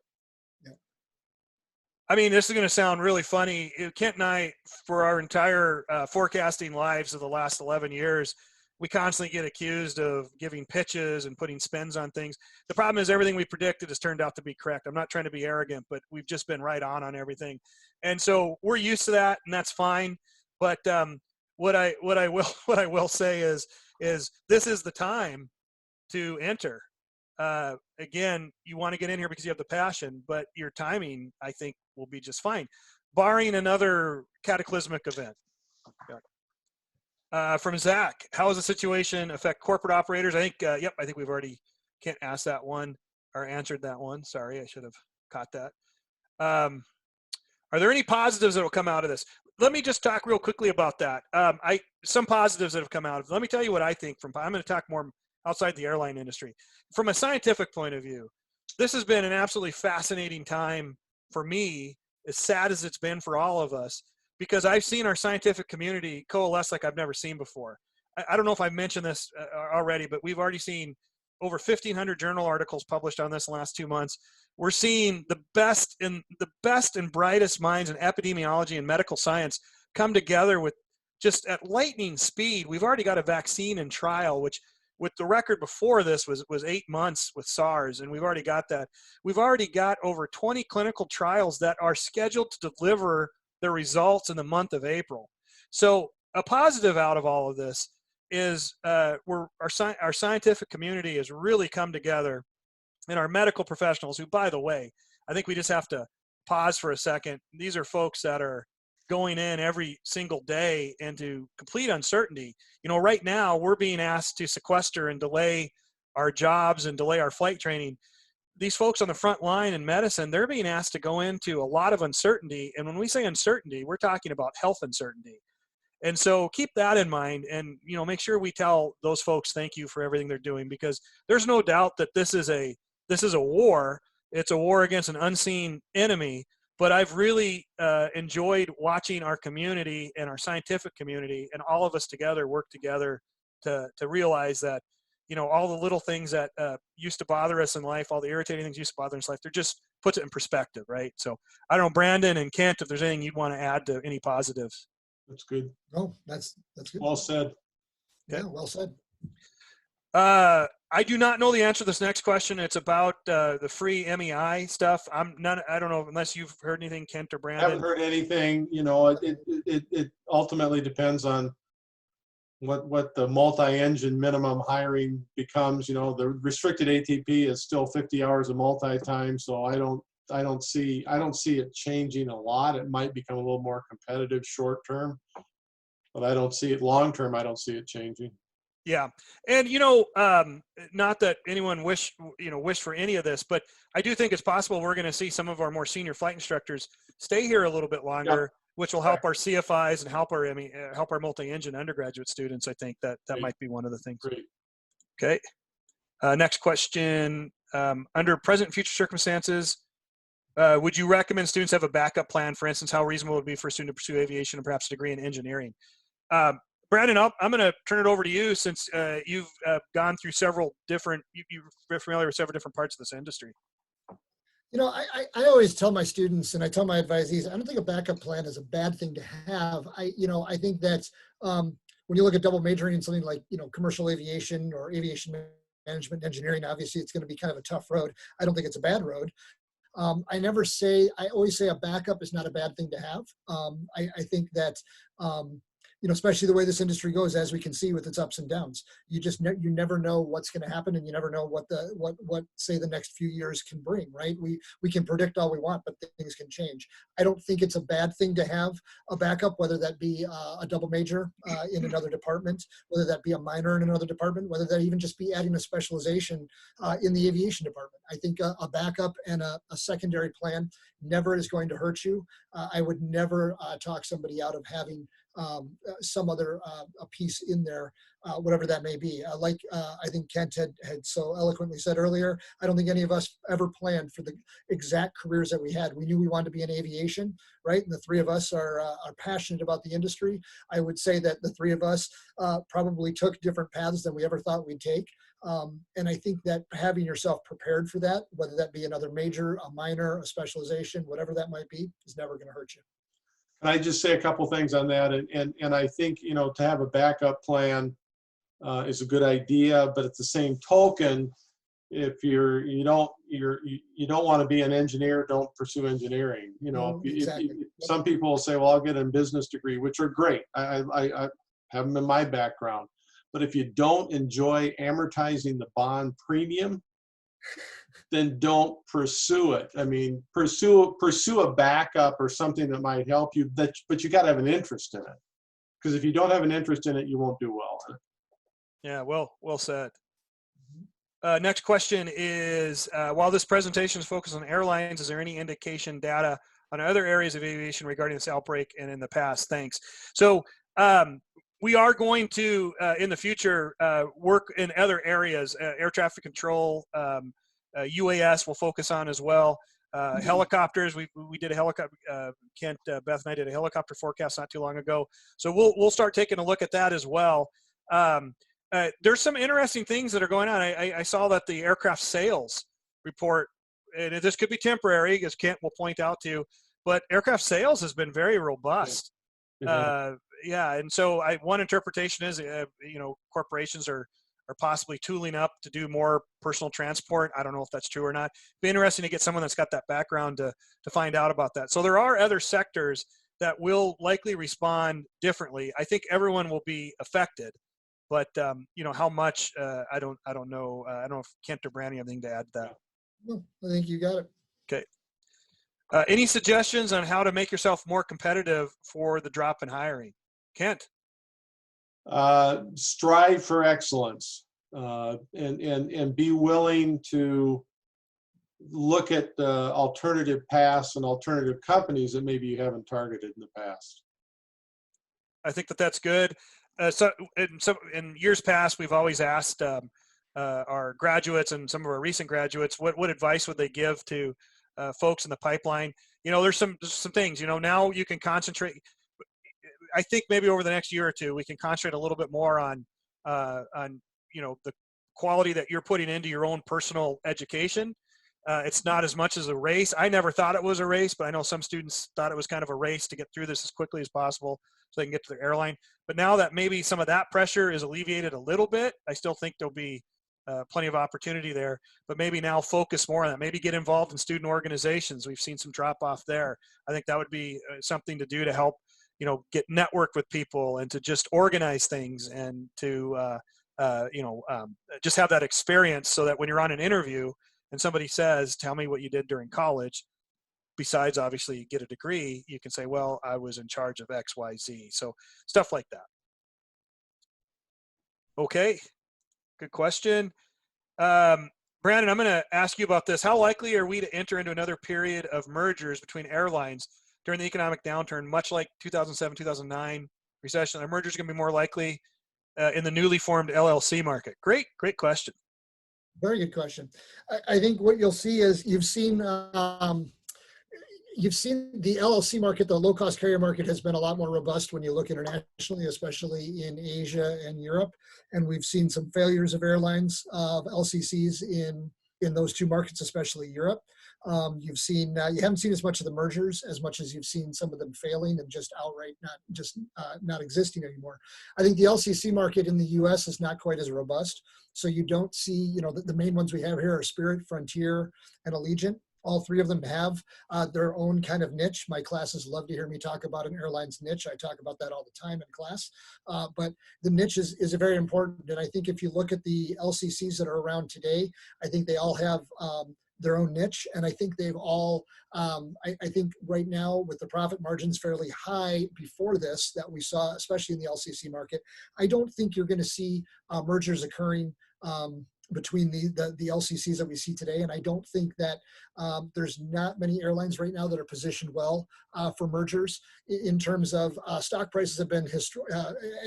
I mean, this is going to sound really funny. Kent and I, for our entire forecasting lives of the last 11 years, we constantly get accused of giving pitches and putting spins on things. The problem is everything we predicted has turned out to be correct. I'm not trying to be arrogant, but we've just been right on everything. And so we're used to that, and that's fine. But what I will say is this is the time to enter. Again, you want to get in here because you have the passion, but your timing, I think, will be just fine, barring another cataclysmic event. From Zach, how does the situation affect corporate operators? I think, yep, I think we've already can't ask that one or answered that one. Sorry, I should have caught that. Are there any positives that will come out of this? Let me just talk real quickly about that. Some positives that have come out of it. Let me tell you what I think I'm going to talk more outside the airline industry. From a scientific point of view, this has been an absolutely fascinating time for me, as sad as it's been for all of us, because I've seen our scientific community coalesce like I've never seen before. I don't know if I've mentioned this already, but we've already seen over 1,500 journal articles published on this in the last 2 months. We're seeing the best and brightest minds in epidemiology and medical science come together with just at lightning speed. We've already got a vaccine in trial, which with the record before this was 8 months with SARS, and we've already got that. We've already got over 20 clinical trials that are scheduled to deliver their results in the month of April. So a positive out of all of this is our scientific community has really come together, and our medical professionals, who, by the way, I think we just have to pause for a second. These are folks that are going in every single day into complete uncertainty. You know, right now we're being asked to sequester and delay our jobs and delay our flight training. These folks on the front line in medicine, they're being asked to go into a lot of uncertainty. And when we say uncertainty, we're talking about health uncertainty. And so keep that in mind, and, you know, make sure we tell those folks thank you for everything they're doing, because there's no doubt that this is a war. It's a war against an unseen enemy. But I've really enjoyed watching our community and our scientific community and all of us together work together to realize that, you know, all the little things that used to bother us in life, all the irritating things used to bother us in life, they're just puts it in perspective, right? So I don't know, Brandon and Kent, if there's anything you'd want to add to any positives. That's good. Oh, that's good. Well said. Yeah, well said. I do not know the answer to this next question. It's about the free MEI stuff. I don't know unless you've heard anything, Kent or I Brandon. haven't heard anything. You know, it ultimately depends on what the multi-engine minimum hiring becomes. You know, the restricted ATP is still 50 hours of multi-time, so I don't see it changing a lot. It might become a little more competitive short term, but I don't see it long term. I don't see it changing. Yeah. And, you know, not that anyone wish for any of this, but I do think it's possible we're going to see some of our more senior flight instructors stay here a little bit longer, yep, which will help our CFIs and help our multi-engine undergraduate students. I think that might be one of the things. Great. Okay. Next question. Under present and future circumstances, would you recommend students have a backup plan? For instance, how reasonable would it be for a student to pursue aviation and perhaps a degree in engineering? Brandon, I'm going to turn it over to you since you've gone through several different, you're familiar with several different parts of this industry. You know, I always tell my students and I tell my advisees, I don't think a backup plan is a bad thing to have. I think that when you look at double majoring in something like, commercial aviation or aviation management and engineering, obviously it's going to be kind of a tough road. I don't think it's a bad road. I always say a backup is not a bad thing to have. I think that, especially the way this industry goes, as we can see with its ups and downs, you never know what's going to happen, and you never know what say the next few years can bring, right? We can predict all we want, but things can change. I don't think it's a bad thing to have a backup, whether that be a double major in another department, whether that be a minor in another department, whether that even just be adding a specialization in the aviation department. I think a backup and a secondary plan never is going to hurt you. I would never talk somebody out of having some other a piece in there, whatever that may be. I think Kent had so eloquently said earlier, I don't think any of us ever planned for the exact careers that we had. We knew we wanted to be in aviation, right? And the three of us are passionate about the industry. I would say that the three of us probably took different paths than we ever thought we'd take. And I think that having yourself prepared for that, whether that be another major, a minor, a specialization, whatever that might be, is never going to hurt you. Can I just say a couple things on that? And I think, to have a backup plan is a good idea, but at the same token, if you don't want to be an engineer, don't pursue engineering. Exactly. Some people will say, well, I'll get a business degree, which are great. I have them in my background. But if you don't enjoy amortizing the bond premium, then don't pursue it. I mean, pursue a backup or something that might help you, but you got to have an interest in it. Because if you don't have an interest in it, you won't do well in it. Yeah, well said. Next question is, while this presentation is focused on airlines, is there any indication data on other areas of aviation regarding this outbreak and in the past? Thanks. So we are going to, in the future, work in other areas, air traffic control, UAS will focus on as well. Helicopters, we did a helicopter, Kent, Beth and I did a helicopter forecast not too long ago. So we'll start taking a look at that as well. There's some interesting things that are going on. I saw that the aircraft sales report, and this could be temporary, as Kent will point out to you, but aircraft sales has been very robust. Yeah, and so one interpretation is, corporations are possibly tooling up to do more personal transport. I don't know if that's true or not. Be interesting to get someone that's got that background to find out about that. So there are other sectors that will likely respond differently. I think everyone will be affected, but how much I don't know. I don't know if Kent or Brandon have anything to add to that. Well, I think you got it. Okay. Any suggestions on how to make yourself more competitive for the drop in hiring? Kent? Strive for excellence, and be willing to look at alternative paths and alternative companies that maybe you haven't targeted in the past. I think that's good. So in years past, we've always asked our graduates and some of our recent graduates what advice would they give to folks in the pipeline. There's some things. Now you can concentrate. I think maybe over the next year or two, we can concentrate a little bit more on the quality that you're putting into your own personal education. It's not as much as a race. I never thought it was a race, but I know some students thought it was kind of a race to get through this as quickly as possible so they can get to their airline. But now that maybe some of that pressure is alleviated a little bit, I still think there'll be plenty of opportunity there, but maybe now focus more on that. Maybe get involved in student organizations. We've seen some drop off there. I think that would be something to do to help get networked with people and to just organize things and to, just have that experience so that when you're on an interview and somebody says, tell me what you did during college, besides obviously you get a degree, you can say, well, I was in charge of X, Y, Z. So stuff like that. Okay. Good question. Brandon, I'm going to ask you about this. How likely are we to enter into another period of mergers between airlines during the economic downturn, much like 2007, 2009 recession? Are mergers going to be more likely in the newly formed LLC market? Great question. Very good question. I think what you'll see is you've seen you've seen the LLC market, the low-cost carrier market has been a lot more robust when you look internationally, especially in Asia and Europe. And we've seen some failures of airlines, of LCCs in those two markets, especially Europe. You've seen, you haven't seen as much of the mergers as much as you've seen some of them failing and just outright not existing anymore. I think the LCC market in the US is not quite as robust. So you don't see, you know, the main ones we have here are Spirit, Frontier, and Allegiant. All three of them have their own kind of niche. My classes love to hear me talk about an airline's niche. I talk about that all the time in class. But the niche is very important. And I think if you look at the LCCs that are around today, I think they all have their own niche. And I think they've all, I think right now with the profit margins fairly high before this that we saw, especially in the LCC market, I don't think you're going to see mergers occurring between the LCCs that we see today. And I don't think that there's not many airlines right now that are positioned well for mergers in terms of stock prices have been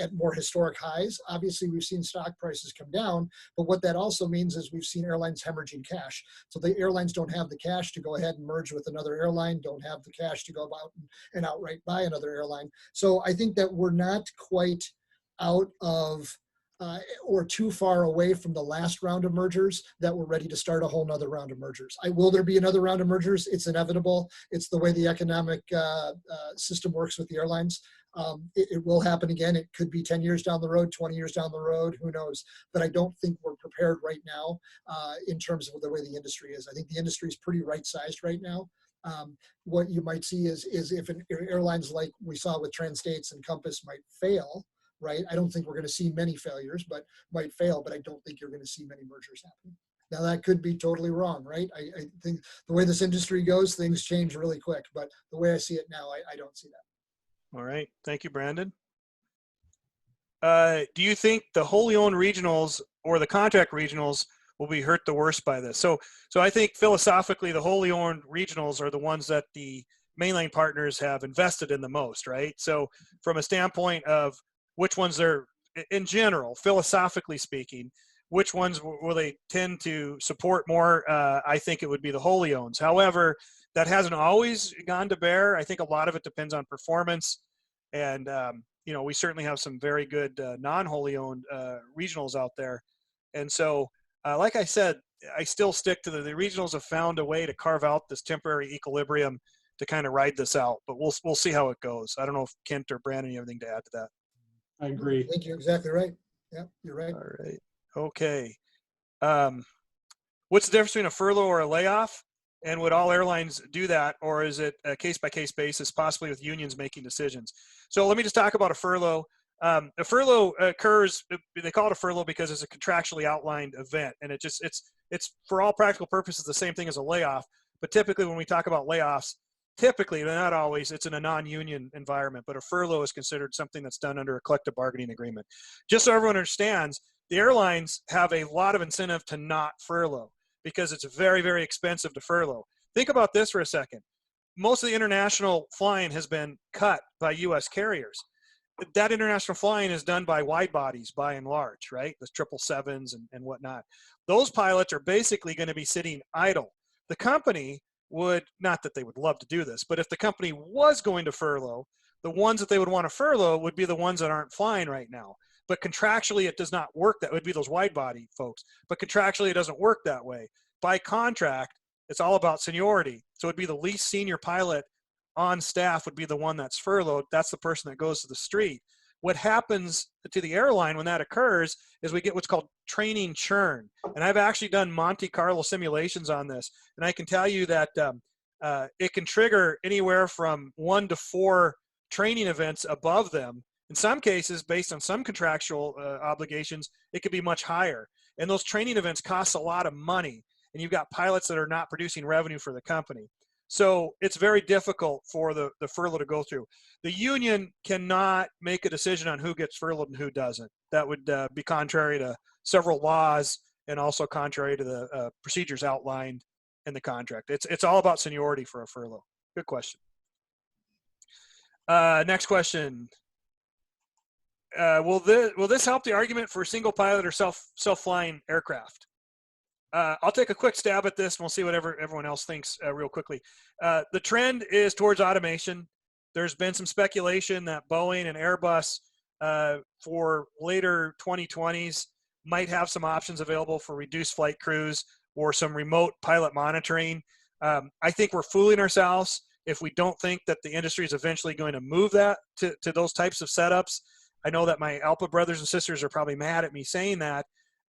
at more historic highs. Obviously, we've seen stock prices come down, but what that also means is we've seen airlines hemorrhaging cash. So the airlines don't have the cash to go ahead and merge with another airline, don't have the cash to go out and outright buy another airline. So I think that we're not quite out of or too far away from the last round of mergers that we're ready to start a whole nother round of mergers. Will there be another round of mergers? It's inevitable. It's the way the economic system works with the airlines. It will happen again. It could be 10 years down the road, 20 years down the road, who knows? But I don't think we're prepared right now in terms of the way the industry is. I think the industry is pretty right-sized right now. What you might see is if airlines like we saw with Trans-States and Compass might fail, right? I don't think we're going to see many failures, but might fail, but I don't think you're going to see many mergers happening. Now that could be totally wrong, right? I think the way this industry goes, things change really quick, but the way I see it now, I don't see that. All right. Thank you, Brandon. Do you think the wholly owned regionals or the contract regionals will be hurt the worst by this? So I think philosophically, the wholly owned regionals are the ones that the mainline partners have invested in the most, right? So from a standpoint of which ones are, in general, philosophically speaking, which ones will they tend to support more? I think it would be the wholly owns. However, that hasn't always gone to bear. I think a lot of it depends on performance. And, you know, we certainly have some very good non-wholly owned regionals out there. And so, like I said, I still stick to the regionals have found a way to carve out this temporary equilibrium to kind of ride this out. But we'll see how it goes. I don't know if Kent or Brandon, you have anything to add to that? I agree. I think you're exactly right. Yeah, you're right. All right. Okay. What's the difference between a furlough or a layoff? And would all airlines do that? Or is it a case-by-case basis, possibly with unions making decisions? So let me just talk about a furlough. A furlough occurs, they call it a furlough because it's a contractually outlined event. And it's for all practical purposes, the same thing as a layoff. But typically when we talk about layoffs, typically, but not always, it's in a non-union environment, but a furlough is considered something that's done under a collective bargaining agreement. Just so everyone understands, the airlines have a lot of incentive to not furlough because it's very, very expensive to furlough. Think about this for a second. Most of the international flying has been cut by U.S. carriers. That international flying is done by wide bodies by and large, right? The 777s and whatnot. Those pilots are basically going to be sitting idle. The company would, not that they would love to do this, but if the company was going to furlough, the ones that they would want to furlough would be the ones that aren't flying right now. But contractually, it does not work. That would be those wide body folks. But contractually, it doesn't work that way. By contract, it's all about seniority. So it'd be the least senior pilot on staff would be the one that's furloughed. That's the person that goes to the street. What happens to the airline when that occurs is we get what's called training churn. And I've actually done Monte Carlo simulations on this. And I can tell you that it can trigger anywhere from 1 to 4 training events above them. In some cases, based on some contractual obligations, it could be much higher. And those training events cost a lot of money. And you've got pilots that are not producing revenue for the company. So it's very difficult for the furlough to go through. The union cannot make a decision on who gets furloughed and who doesn't. That would be contrary to several laws and also contrary to the procedures outlined in the contract. It's all about seniority for a furlough. Good question. Next question. Will this help the argument for single pilot or self-flying aircraft? I'll take a quick stab at this and we'll see what everyone else thinks real quickly. The trend is towards automation. There's been some speculation that Boeing and Airbus for later 2020s might have some options available for reduced flight crews or some remote pilot monitoring. I think we're fooling ourselves if we don't think that the industry is eventually going to move that to those types of setups. I know that my ALPA brothers and sisters are probably mad at me saying that,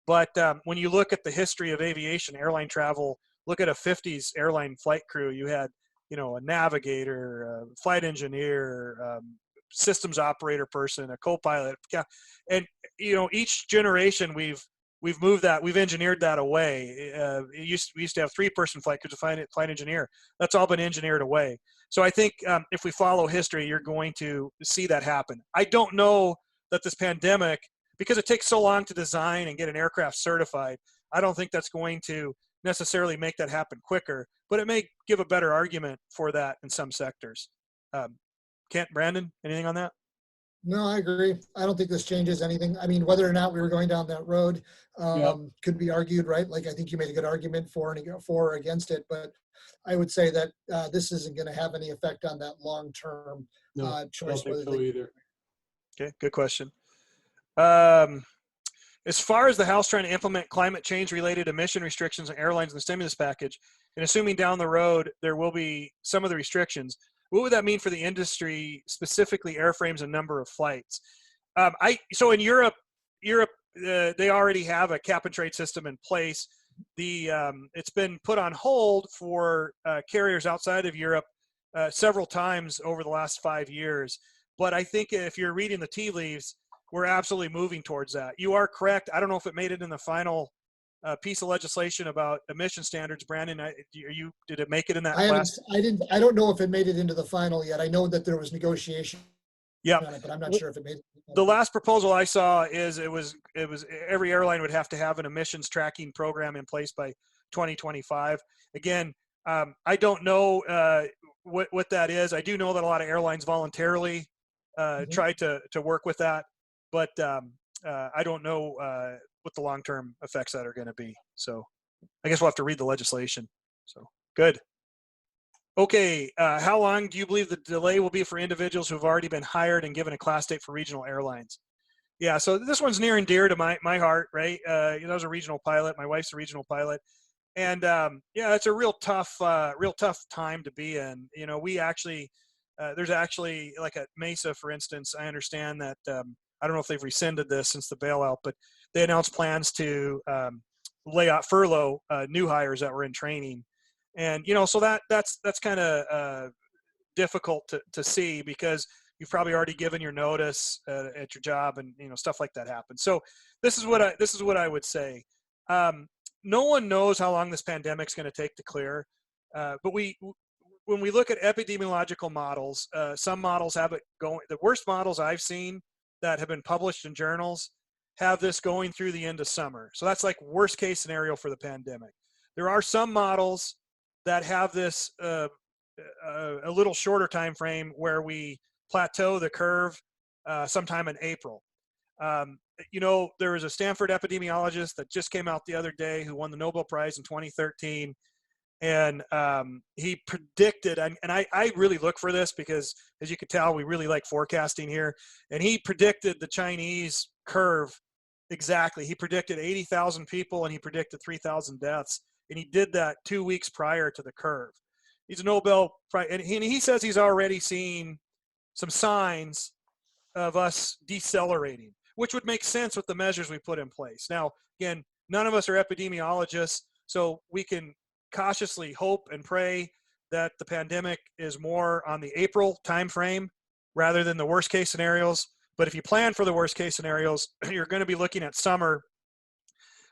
but when you look at the history of aviation, airline travel, look at a 50s airline flight crew, you had, a navigator, a flight engineer, systems operator person, a co-pilot, and each generation we've moved that, we've engineered that away. We used to have 3-person flight crews, a flight engineer. That's all been engineered away. So I think if we follow history, you're going to see that happen. I don't know that this pandemic, because it takes so long to design and get an aircraft certified, I don't think that's going to necessarily make that happen quicker, but it may give a better argument for that in some sectors. Brandon, anything on that? No, I agree. I don't think this changes anything. I mean, whether or not we were going down that road could be argued, right? Like, I think you made a good argument for or against it, but I would say that this isn't going to have any effect on that long-term choice. I don't think so either. Okay, good question. As far as the House trying to implement climate change related emission restrictions on airlines in the stimulus package, and assuming down the road there will be some of the restrictions, what would that mean for the industry, specifically airframes and number of flights? So in Europe, they already have a cap and trade system in place. It's been put on hold for carriers outside of Europe several times over the last 5 years. But I think if you're reading the tea leaves, we're absolutely moving towards that. You are correct. I don't know if it made it in the final piece of legislation about emission standards. Brandon, did it make it in that last? I don't know if it made it into the final yet. I know that there was negotiation on it, but I'm not sure if it made it. The last proposal I saw is it was every airline would have to have an emissions tracking program in place by 2025. Again, I don't know what that is. I do know that a lot of airlines voluntarily try to work with that, but I don't know what the long-term effects that are going to be. So I guess we'll have to read the legislation. So good. Okay, how long do you believe the delay will be for individuals who have already been hired and given a class date for regional airlines? Yeah, so this one's near and dear to my heart, right? I was a regional pilot. My wife's a regional pilot. And yeah, it's a real tough time to be in. We actually, there's actually, like at Mesa, for instance, I understand that, I don't know if they've rescinded this since the bailout, but they announced plans to furlough new hires that were in training. And, so that's kind of difficult to see because you've probably already given your notice at your job, and, stuff like that happens. So this is what I would say. No one knows how long this pandemic's going to take to clear. But when we look at epidemiological models, some models have it going. The worst models I've seen that have been published in journals have this going through the end of summer. So that's like worst case scenario for the pandemic. There are some models that have this a little shorter time frame where we plateau the curve sometime in April. There was a Stanford epidemiologist that just came out the other day who won the Nobel Prize in 2013. And he predicted, and I really look for this because, as you can tell, we really like forecasting here. And he predicted the Chinese curve exactly. He predicted 80,000 people and he predicted 3,000 deaths. And he did that 2 weeks prior to the curve. He's a Nobel Prize, and he says he's already seen some signs of us decelerating, which would make sense with the measures we put in place. Now, again, none of us are epidemiologists, so we can cautiously hope and pray that the pandemic is more on the April timeframe rather than the worst case scenarios. But if you plan for the worst case scenarios, you're going to be looking at summer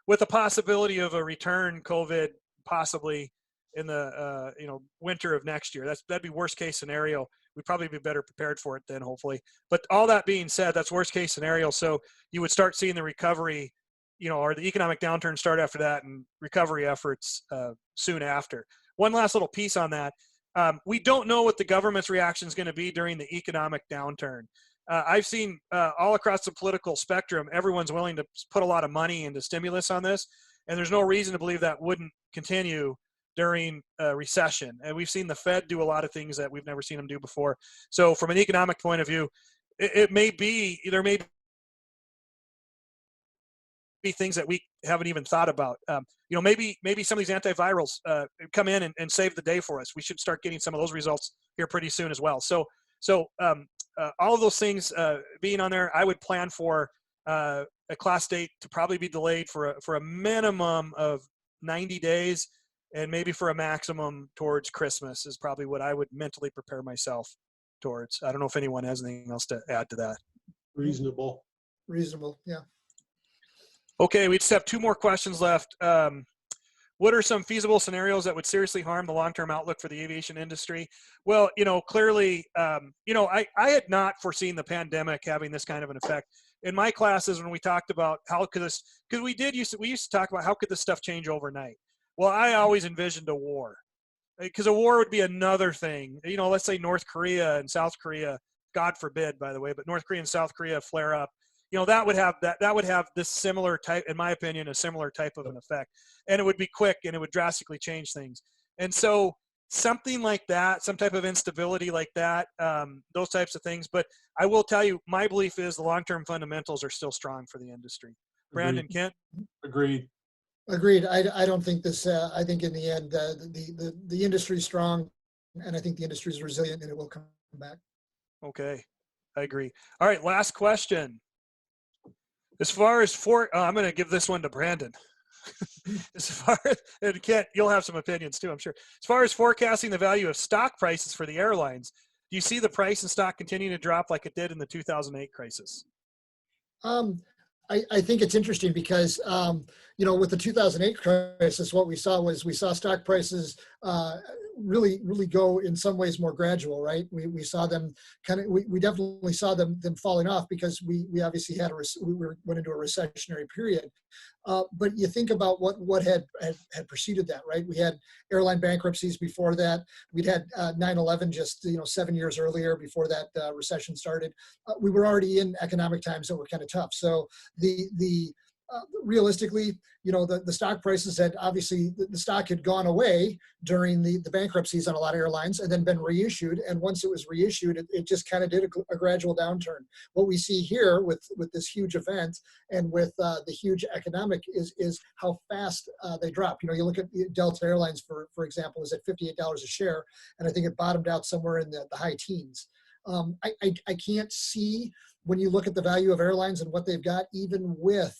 with the possibility of a return COVID possibly in the winter of next year. That'd be worst case scenario. We'd probably be better prepared for it then, hopefully. But all that being said, that's worst case scenario. So you would start seeing the recovery, or the economic downturn start after that, and recovery efforts soon after. One last little piece on that. We don't know what the government's reaction is going to be during the economic downturn. I've seen all across the political spectrum, everyone's willing to put a lot of money into stimulus on this. and there's no reason to believe that wouldn't continue during a recession. And we've seen the Fed do a lot of things that we've never seen them do before. So from an economic point of view, there may be things that we haven't even thought about. Maybe some of these antivirals come in and save the day for us. We should start getting some of those results here pretty soon as well. So all of those things being on there, I would plan for a class date to probably be delayed for a minimum of 90 days, and maybe for a maximum towards Christmas is probably what I would mentally prepare myself towards. I don't know if anyone has anything else to add to that. Reasonable. Yeah. Okay, we just have 2 more questions left. What are some feasible scenarios that would seriously harm the long-term outlook for the aviation industry? Well, clearly, I had not foreseen the pandemic having this kind of an effect. In my classes, when we talked about how could this, because we used to talk about how could this stuff change overnight. Well, I always envisioned a war, because a war would be another thing. Let's say North Korea and South Korea, God forbid, by the way, but North Korea and South Korea flare up. That would have this similar type, in my opinion, a similar type of an effect, and it would be quick and it would drastically change things. And so something like that, some type of instability like that, those types of things. But I will tell you, my belief is the long-term fundamentals are still strong for the industry. Brandon, Kent? Agreed. I don't think this, I think in the end, the industry is strong, and I think the industry is resilient and it will come back. Okay, I agree. All right, last question. As far as I'm going to give this one to Brandon. As far as, and Kent, you'll have some opinions too, I'm sure. As far as forecasting the value of stock prices for the airlines, do you see the price in stock continuing to drop like it did in the 2008 crisis? I think it's interesting because, with the 2008 crisis, what we saw stock prices really go in some ways more gradual, right? We saw them we definitely saw them falling off because we obviously went into a recessionary period. But you think about what had preceded that, right? We had airline bankruptcies before that. We'd had 9/11 just 7 years earlier before that recession started. We were already in economic times that were kind of tough. So realistically, the stock prices had obviously the stock had gone away during the bankruptcies on a lot of airlines and then been reissued. And once it was reissued, it just kind of did a gradual downturn. What we see here with this huge event and with the huge economic is how fast they drop. You look at Delta Airlines, for example, is at $58 a share, and I think it bottomed out somewhere in the high teens. I can't see, when you look at the value of airlines and what they've got, even with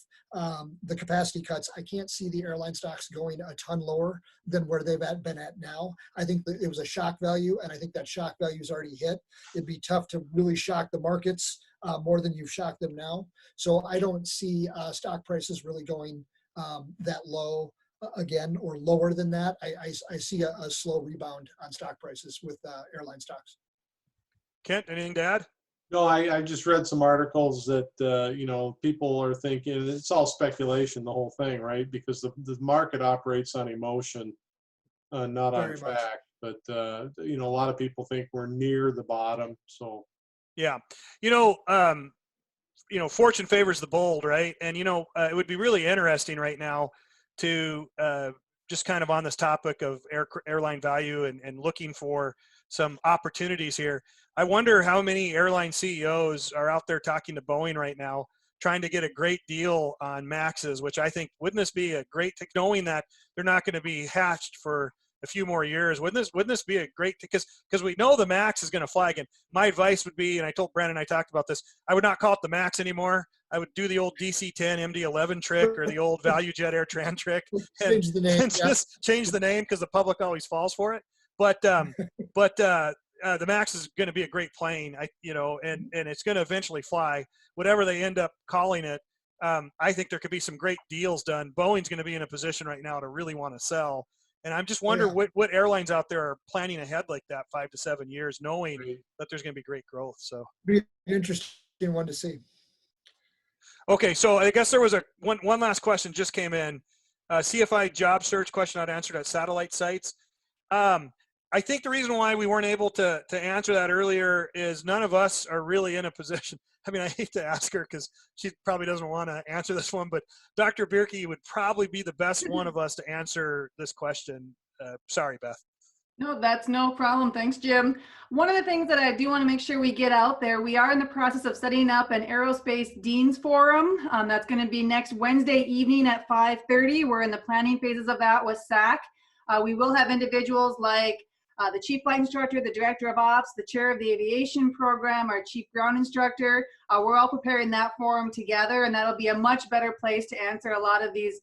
the capacity cuts, I can't see the airline stocks going a ton lower than where they've been at now. I think that it was a shock value, and I think that shock value is already hit. It'd be tough to really shock the markets more than you've shocked them now. So I don't see stock prices really going that low again, or lower than that. I see a slow rebound on stock prices with airline stocks. Kent, anything to add? No, I just read some articles that, people are thinking it's all speculation, the whole thing, right? Because the market operates on emotion, not on fact. But, a lot of people think we're near the bottom. So, yeah, fortune favors the bold, right? And, it would be really interesting right now to just kind of on this topic of airline value and looking for some opportunities here. I wonder how many airline CEOs are out there talking to Boeing right now, trying to get a great deal on Maxes, which I think, wouldn't this be a great, knowing that they're not going to be hatched for a few more years, wouldn't this be a great, because we know the Max is going to fly again. My advice would be, and I told Brandon, I talked about this, I would not call it the Max anymore. I would do the old DC-10 MD-11 trick, or the old Value Jet Air Tran trick, and just change the name, because the public always falls for it. But the Max is going to be a great plane, and it's going to eventually fly, whatever they end up calling it. I think there could be some great deals done. Boeing's going to be in a position right now to really want to sell. And I'm just wondering what airlines out there are planning ahead like that 5 to 7 years, knowing that there's going to be great growth. So be an interesting one to see. Okay, so I guess there was one last question just came in. CFI job search question not answered at satellite sites. I think the reason why we weren't able to answer that earlier is none of us are really in a position. I mean, I hate to ask her because she probably doesn't want to answer this one, but Dr. Bierke would probably be the best one of us to answer this question. Sorry, Beth. No, that's no problem. Thanks, Jim. One of the things that I do want to make sure we get out there, we are in the process of setting up an Aerospace Deans Forum. That's going to be next Wednesday evening at 5:30. We're in the planning phases of that with SAC. We will have individuals like the Chief Flight Instructor, the Director of Ops, the Chair of the Aviation Program, our Chief Ground Instructor. We're all preparing that forum together, and that'll be a much better place to answer a lot of these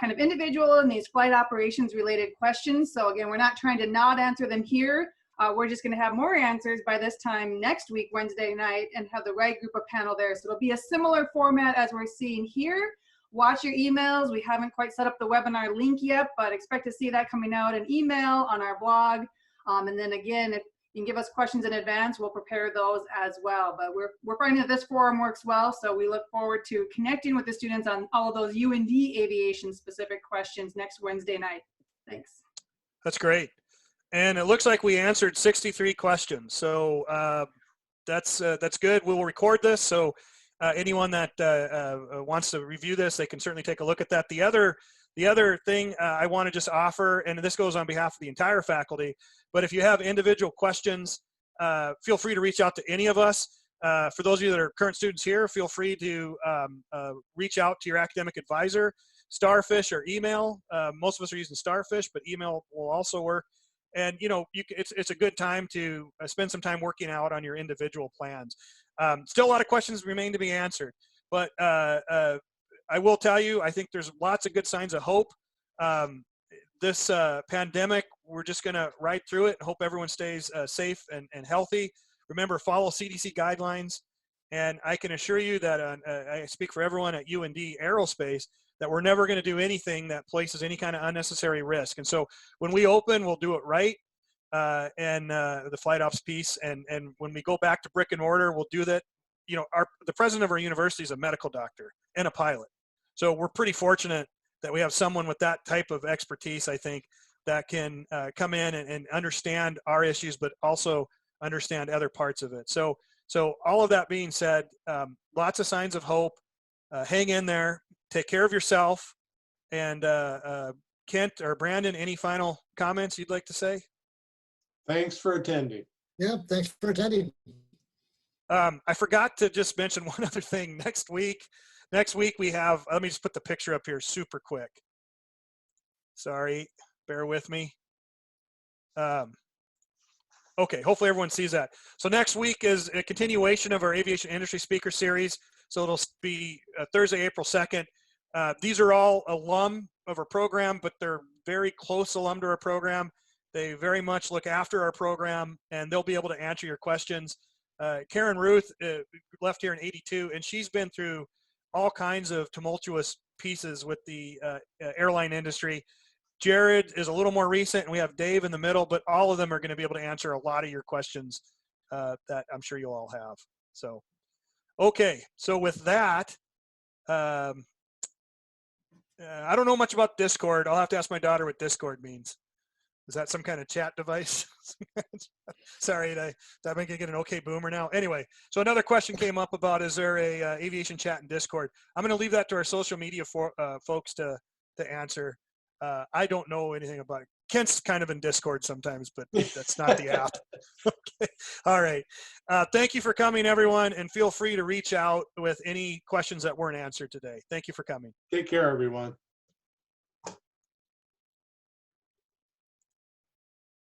kind of individual and these flight operations related questions. So again, we're not trying to not answer them here. We're just going to have more answers by this time next week, Wednesday night, and have the right group of panel there. So it'll be a similar format as we're seeing here. Watch your emails. We haven't quite set up the webinar link yet, but expect to see that coming out in email on our blog. And then again, if you can give us questions in advance, we'll prepare those as well. But we're finding that this forum works well, so we look forward to connecting with the students on all of those UND aviation specific questions next Wednesday night. Thanks. That's great. And it looks like we answered 63 questions. So that's good. We'll record this. So anyone that wants to review this, they can certainly take a look at that. The other thing I want to just offer, and this goes on behalf of the entire faculty, but if you have individual questions, feel free to reach out to any of us. For those of you that are current students here, feel free to reach out to your academic advisor, Starfish or email. Most of us are using Starfish, but email will also work. And it's a good time to spend some time working out on your individual plans. Still a lot of questions remain to be answered, but I will tell you, I think there's lots of good signs of hope. This pandemic, we're just going to ride through it and hope everyone stays safe and healthy. Remember, follow CDC guidelines. And I can assure you that I speak for everyone at UND Aerospace that we're never going to do anything that places any kind of unnecessary risk. And so when we open, we'll do it right. And the flight ops piece. And when we go back to brick and mortar, we'll do that. The president of our university is a medical doctor and a pilot. So we're pretty fortunate that we have someone with that type of expertise, I think, that can come in and understand our issues, but also understand other parts of it. So all of that being said, lots of signs of hope. Hang in there. Take care of yourself. And Kent or Brandon, any final comments you'd like to say? Thanks for attending. Yeah, thanks for attending. I forgot to just mention one other thing. Next week we have, let me just put the picture up here super quick. Sorry, bear with me. Okay, hopefully everyone sees that. So next week is a continuation of our aviation industry speaker series. So it'll be Thursday, April 2nd. These are all alum of our program, but they're very close alum to our program. They very much look after our program, and they'll be able to answer your questions. Karen Ruth left here in '82, and she's been through all kinds of tumultuous pieces with the airline industry. Jared is a little more recent, and we have Dave in the middle, but all of them are going to be able to answer a lot of your questions that I'm sure you'll all have. So, okay. So with that, I don't know much about Discord. I'll have to ask my daughter what Discord means. Is that some kind of chat device? Sorry, did I make it get an okay boomer now? Anyway, so another question came up about, is there a aviation chat in Discord? I'm going to leave that to our social media folks to answer. I don't know anything about it. Kent's kind of in Discord sometimes, but that's not the app. Okay. All right. Thank you for coming, everyone, and feel free to reach out with any questions that weren't answered today. Thank you for coming. Take care, everyone.